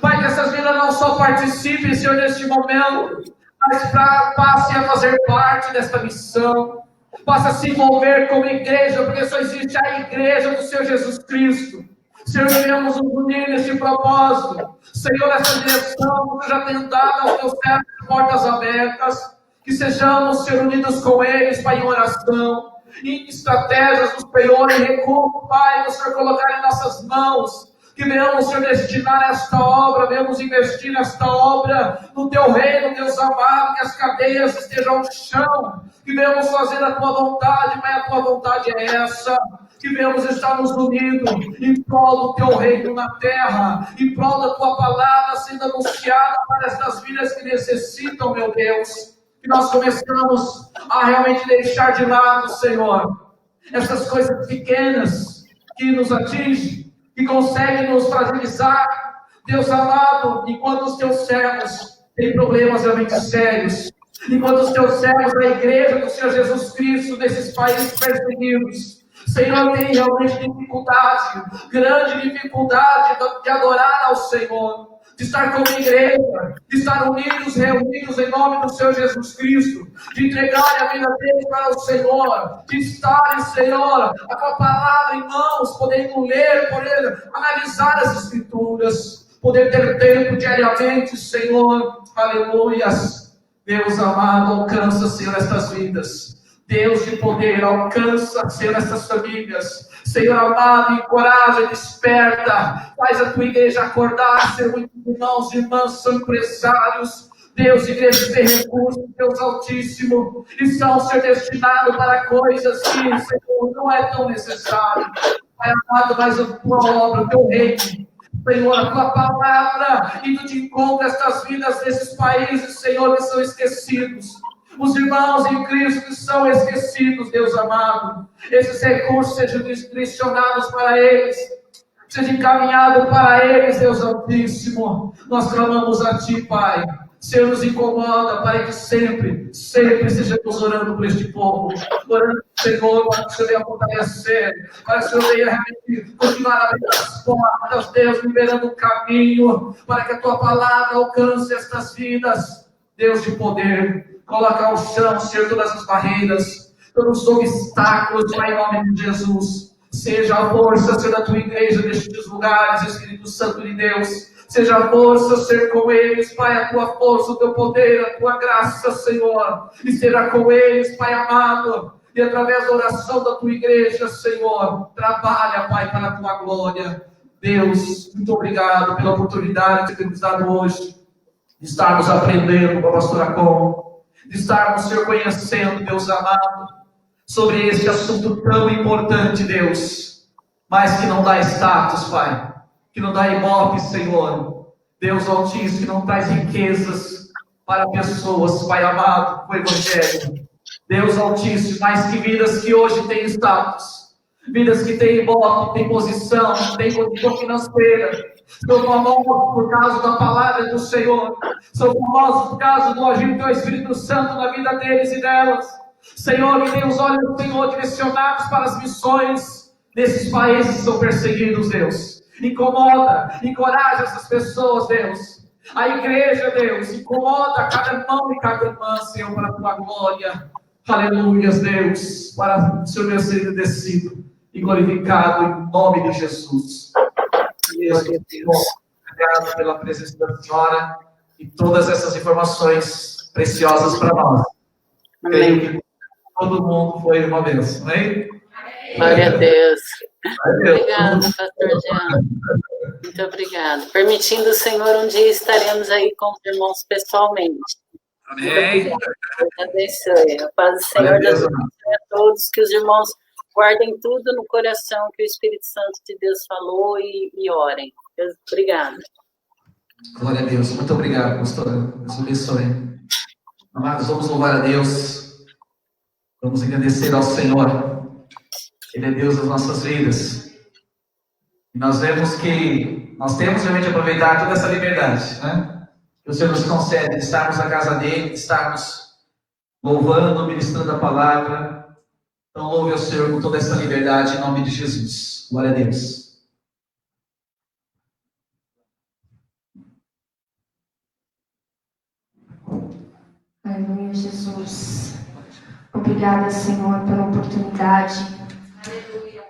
Pai, que essas vidas não só participem, Senhor, neste momento, mas passe a fazer parte desta missão, passe a se envolver como igreja, porque só existe a igreja do Senhor Jesus Cristo. Senhor, queremos nos unir neste propósito. Senhor, essa direção que já tem dado aos teus servos de portas abertas, que sejamos, Senhor, unidos com eles, Pai, em oração, em estratégias do Senhor, em recursos, Pai, que o Senhor colocar em nossas mãos, que venhamos, Senhor, destinar esta obra, venhamos investir nesta obra, no Teu reino, Deus amado, que as cadeias estejam no chão, que venhamos fazer a Tua vontade, Pai, a Tua vontade é essa, que venhamos estar nos unidos em prol do Teu reino na terra, em prol da Tua palavra sendo anunciada para estas vidas que necessitam, meu Deus, que nós começamos a realmente deixar de lado, Senhor, essas coisas pequenas que nos atingem, que consegue nos fragilizar, Deus amado, enquanto os Teus servos têm problemas realmente sérios, enquanto os Teus servos da igreja do Senhor Jesus Cristo, nesses países perseguidos, Senhor, tem realmente dificuldade, grande dificuldade de adorar ao Senhor, de estar como igreja, de estar unidos, reunidos em nome do Senhor Jesus Cristo, de entregar a vida deles para o Senhor, de estarem, Senhor, a Tua palavra em mãos, podendo ler, poder analisar as Escrituras, poder ter tempo diariamente, Senhor, aleluias. Deus amado, alcança, Senhor, estas vidas. Deus de poder, alcança, Senhor, essas famílias. Senhor amado, encoraja, desperta, faz a Tua igreja acordar, Senhor, muitos irmãos e irmãs são empresários, Deus, igrejas sem recursos, Deus Altíssimo, e são, Senhor, destinados para coisas que, Senhor, não é tão necessário. Pai amado, mas a Tua obra, o Teu reino, Senhor, a Tua palavra, indo de encontro a estas vidas desses países, Senhor, que são esquecidos. Os irmãos em Cristo que são esquecidos, Deus amado, esses recursos sejam direcionados para eles, seja encaminhado para eles, Deus Altíssimo. Nós clamamos a Ti, Pai. Senhor, nos incomoda, Pai, que sempre estejamos orando por este povo, orando, Senhor, para que o Senhor venha fortalecer, para que o Senhor venha realmente continuar abrindo as portas, Deus, liberando o caminho, para que a Tua palavra alcance estas vidas. Deus de poder, coloca ao chão, Senhor, todas as barreiras, todos os obstáculos, Pai, em nome de Jesus. Seja a força, Senhor, da Tua igreja nestes lugares, Espírito Santo de Deus. Seja a força ser com eles, Pai, a Tua força, o Teu poder, a Tua graça, Senhor. E seja com eles, Pai amado. E através da oração da Tua igreja, Senhor, trabalha, Pai, para a Tua glória. Deus, muito obrigado pela oportunidade que temos dado hoje, de estarmos aprendendo com a pastora Com, de estarmos, Senhor, conhecendo, Deus amado, sobre este assunto tão importante, Deus, mas que não dá status, Pai, que não dá ibope, Senhor, Deus Altíssimo, que não traz riquezas para pessoas, Pai amado, com o Evangelho, Deus Altíssimo, mas que vidas que hoje têm status, vidas que têm ibope, têm posição, têm condição financeira, são famosos por causa da palavra do Senhor, são famosos por causa do agir do Teu Espírito Santo na vida deles e delas. Senhor, que tem os olhos, Senhor, direcionados para as missões desses países que são perseguidos, Deus. Incomoda, encoraja essas pessoas, Deus. A igreja, Deus, incomoda cada irmão e cada irmã, Senhor, para a Tua glória. Aleluias, Deus, para o Senhor ser engrandecido e glorificado em nome de Jesus. Deus, obrigado pela presença da Senhora e todas essas informações preciosas para nós. Amém. Creio que todo mundo foi uma bênção, amém? Glória a Deus. Valeu. Obrigada, pastor Jean. Muito obrigada. Permitindo o Senhor, um dia estaremos aí com os irmãos pessoalmente. Amém. Deus abençoe. A paz do Senhor, Deus abençoe a todos, que os irmãos guardem tudo no coração que o Espírito Santo de Deus falou e orem. Deus, obrigada. Glória a Deus. Muito obrigado, pastora. Deus abençoe. Amados, vamos louvar a Deus. Vamos agradecer ao Senhor. Ele é Deus das nossas vidas. E nós vemos que nós temos realmente aproveitar toda essa liberdade, né? Que o Senhor nos concede de estarmos na casa dele, de estarmos louvando, ministrando a palavra. Então louve ao Senhor com toda essa liberdade em nome de Jesus. Glória a Deus. Aleluia, Jesus. Obrigada, Senhor, pela oportunidade. Aleluia.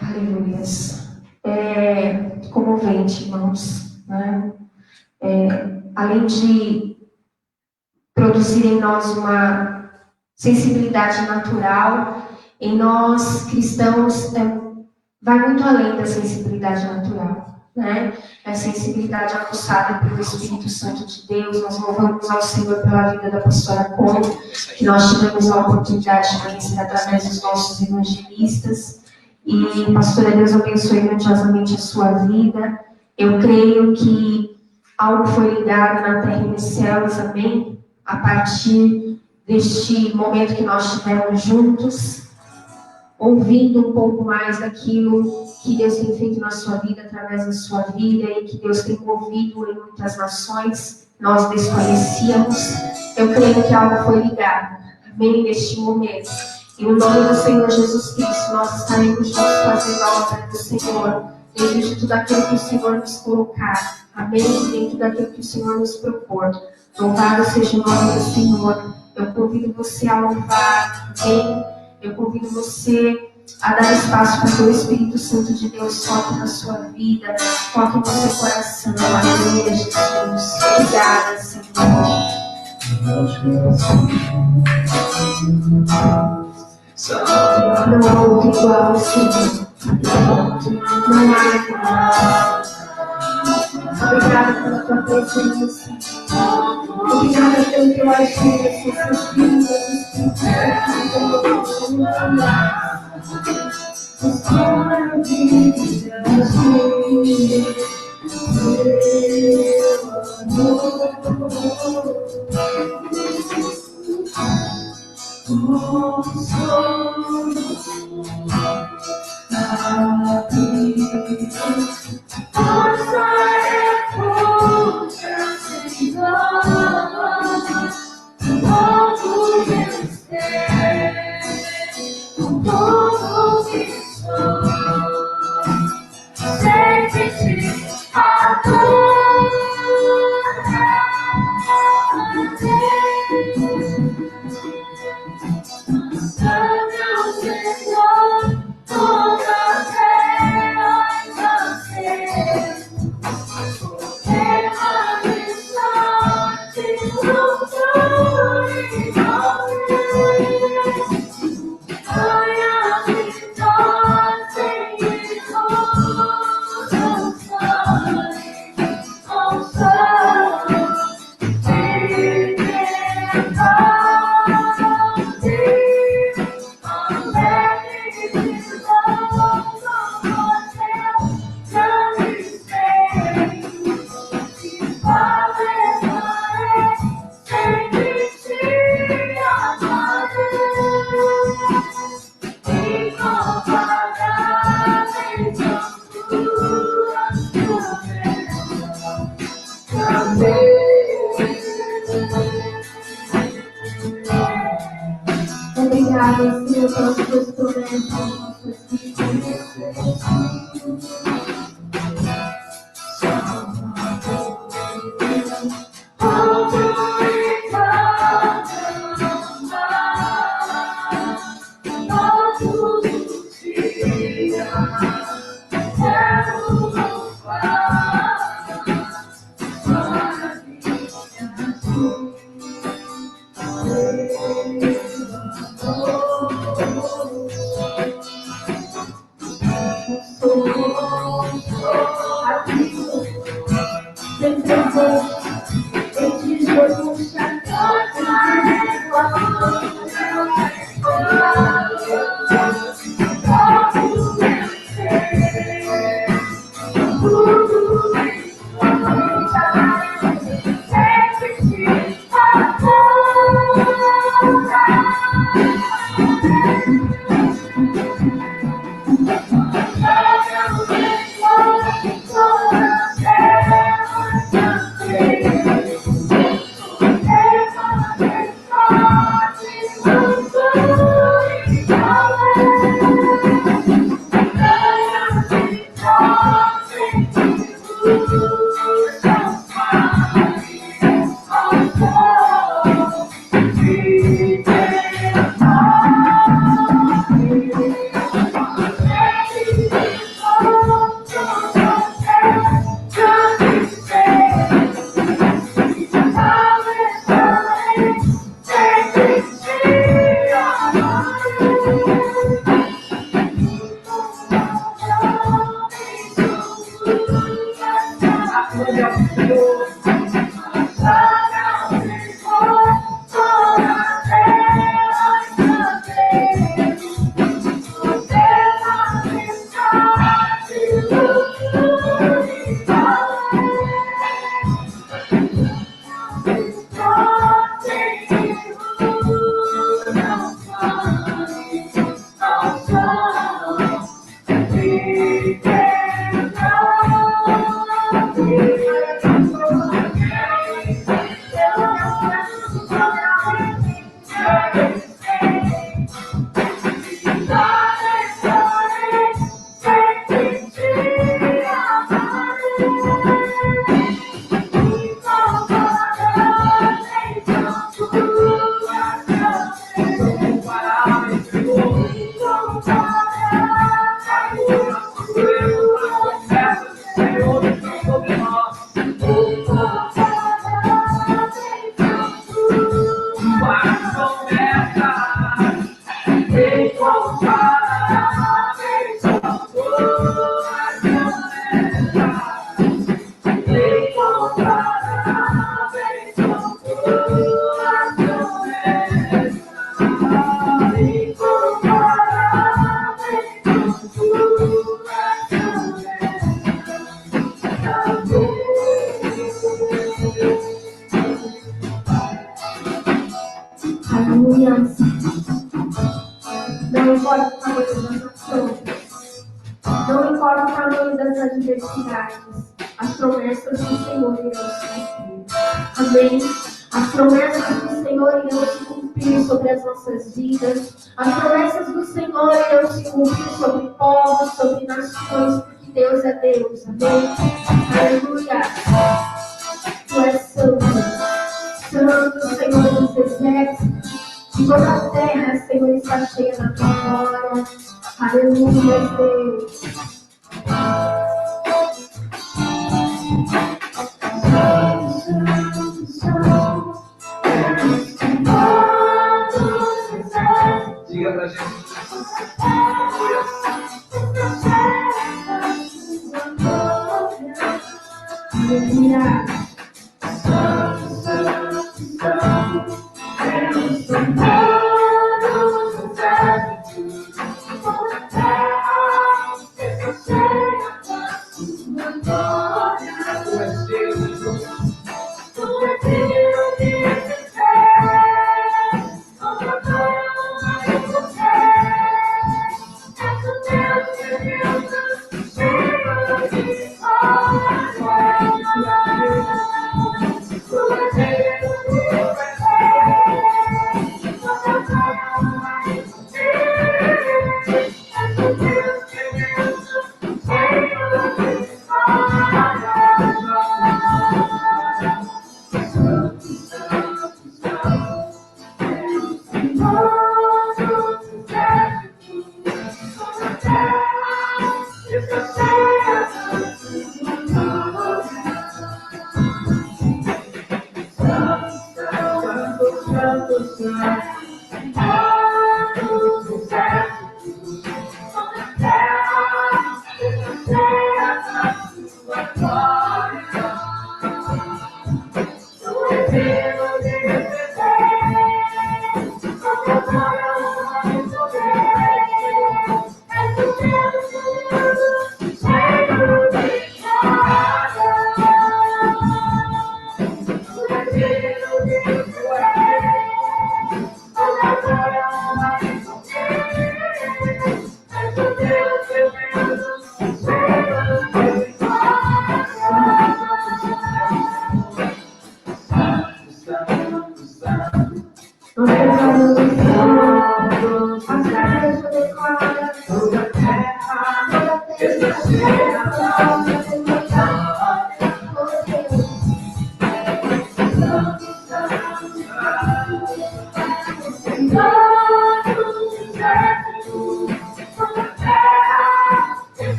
Aleluias. É comovente, irmãos, né? Além de produzir em nós uma sensibilidade natural, em nós cristãos vai muito além da sensibilidade natural, né? É a sensibilidade aguçada pelo Espírito Santo de Deus. Nós louvamos ao Senhor pela vida da pastora Com, que nós tivemos a oportunidade de conhecer através dos nossos evangelistas. E, pastora, Deus abençoe grandiosamente a sua vida. Eu creio que algo foi ligado na terra e nos céus, amém? A partir deste momento que nós tivemos juntos, ouvindo um pouco mais daquilo que Deus tem feito na sua vida, através da sua vida, e que Deus tem movido em muitas nações, nós desconhecíamos. Eu creio que algo foi ligado, amém, neste momento. E no nome do Senhor Jesus Cristo, nós estaremos juntos fazendo a obra do Senhor, dentro de tudo aquilo que o Senhor nos colocar, amém, dentro daquilo que o Senhor nos propor. Louvado seja o nome do Senhor. Eu convido você a louvar, amém? Eu convido você a dar espaço para que o Espírito Santo de Deus toque na sua vida, toque no seu coração. Aleluia, Jesus. Obrigada, Senhor. Não há outro igual, Senhor. Não há igual. Obrigada pela tua presença. Obrigada pelo teu agir, essas vidas, Espírito Santo. Teu amor, Obrigada, Senhor, pelas tuas promessas, nossas vidas. aleluias. As promessas do Senhor irão se cumprir. Amém. As promessas do Senhor irão se cumprir sobre as nossas vidas. As promessas do Senhor irão se cumprir sobre povos, sobre nações, porque Deus é Deus. Amém. Aleluia. Tu és santo. Santo, Senhor dos exércitos. E toda a terra, Senhor, está cheia da tua glória. Aleluia, Deus. Diga pra gente. Aleluia.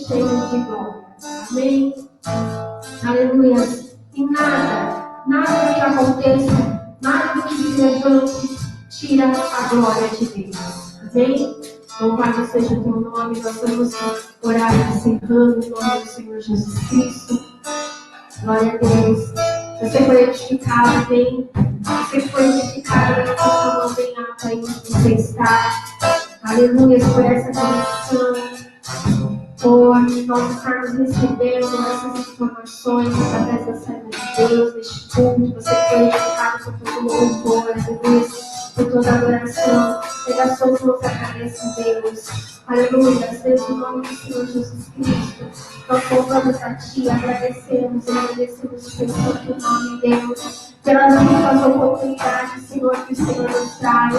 Cheio de glória. Amém? Aleluia. E nada que aconteça, nada do que se levante, tira a glória de Deus. Amém? Louvado seja o teu nome, nós vamos orar encerrando em nome do Senhor Jesus Cristo. Glória a Deus. Você foi edificado, amém? Você foi edificado, levanta a sua mão bem alta aí onde você está. Aleluia, por essa conexão. Senhor, nós estarmos recebendo essas informações através da serva de Deus, neste culto. Você foi edificado por todo louvor, aleluia, por toda adoração. Pega suas mãos e agradece, Deus. Aleluia, Deus, em nome do Senhor Jesus Cristo. Nós louvamos a Ti, agradecemos o Teu santo nome, Deus, pelas muitas oportunidades, Senhor, que o Senhor nos traz,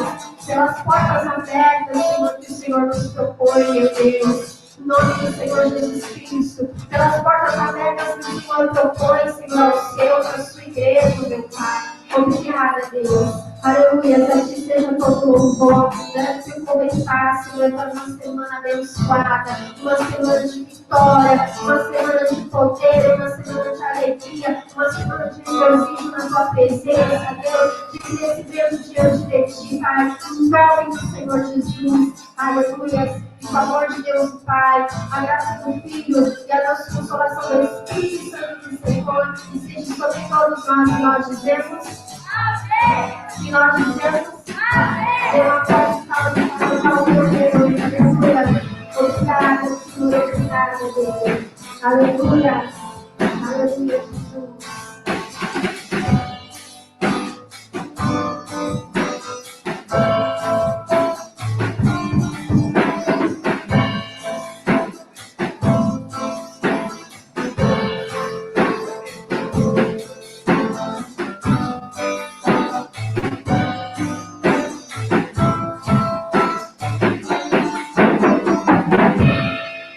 pelas portas abertas, Senhor, que o Senhor nos propõe, meu Deus. Em nome do Senhor Jesus Cristo, pelas portas abertas que o Senhor propõe, Senhor, aos seus, à sua igreja, meu Pai. Obrigada, Deus. Aleluia, que a Ti seja todo louvor. Antes de começar, Senhor, para uma semana abençoada, uma semana de vitória, uma semana de poder, uma semana de alegria, uma semana de regozijo na Tua presença, Deus, de receber diante de Ti, Pai. Em nome do Senhor Jesus. Aleluia. Em favor de Deus, Pai, a graça do Filho e a nossa consolação do Espírito Santo do Senhor, e seja sobre todos nós, e nós dizemos amém. E nós dizemos amém. Eu aposto para o meu Deus, aleluia. Obrigada, Senhor, obrigada, Deus. Aleluia.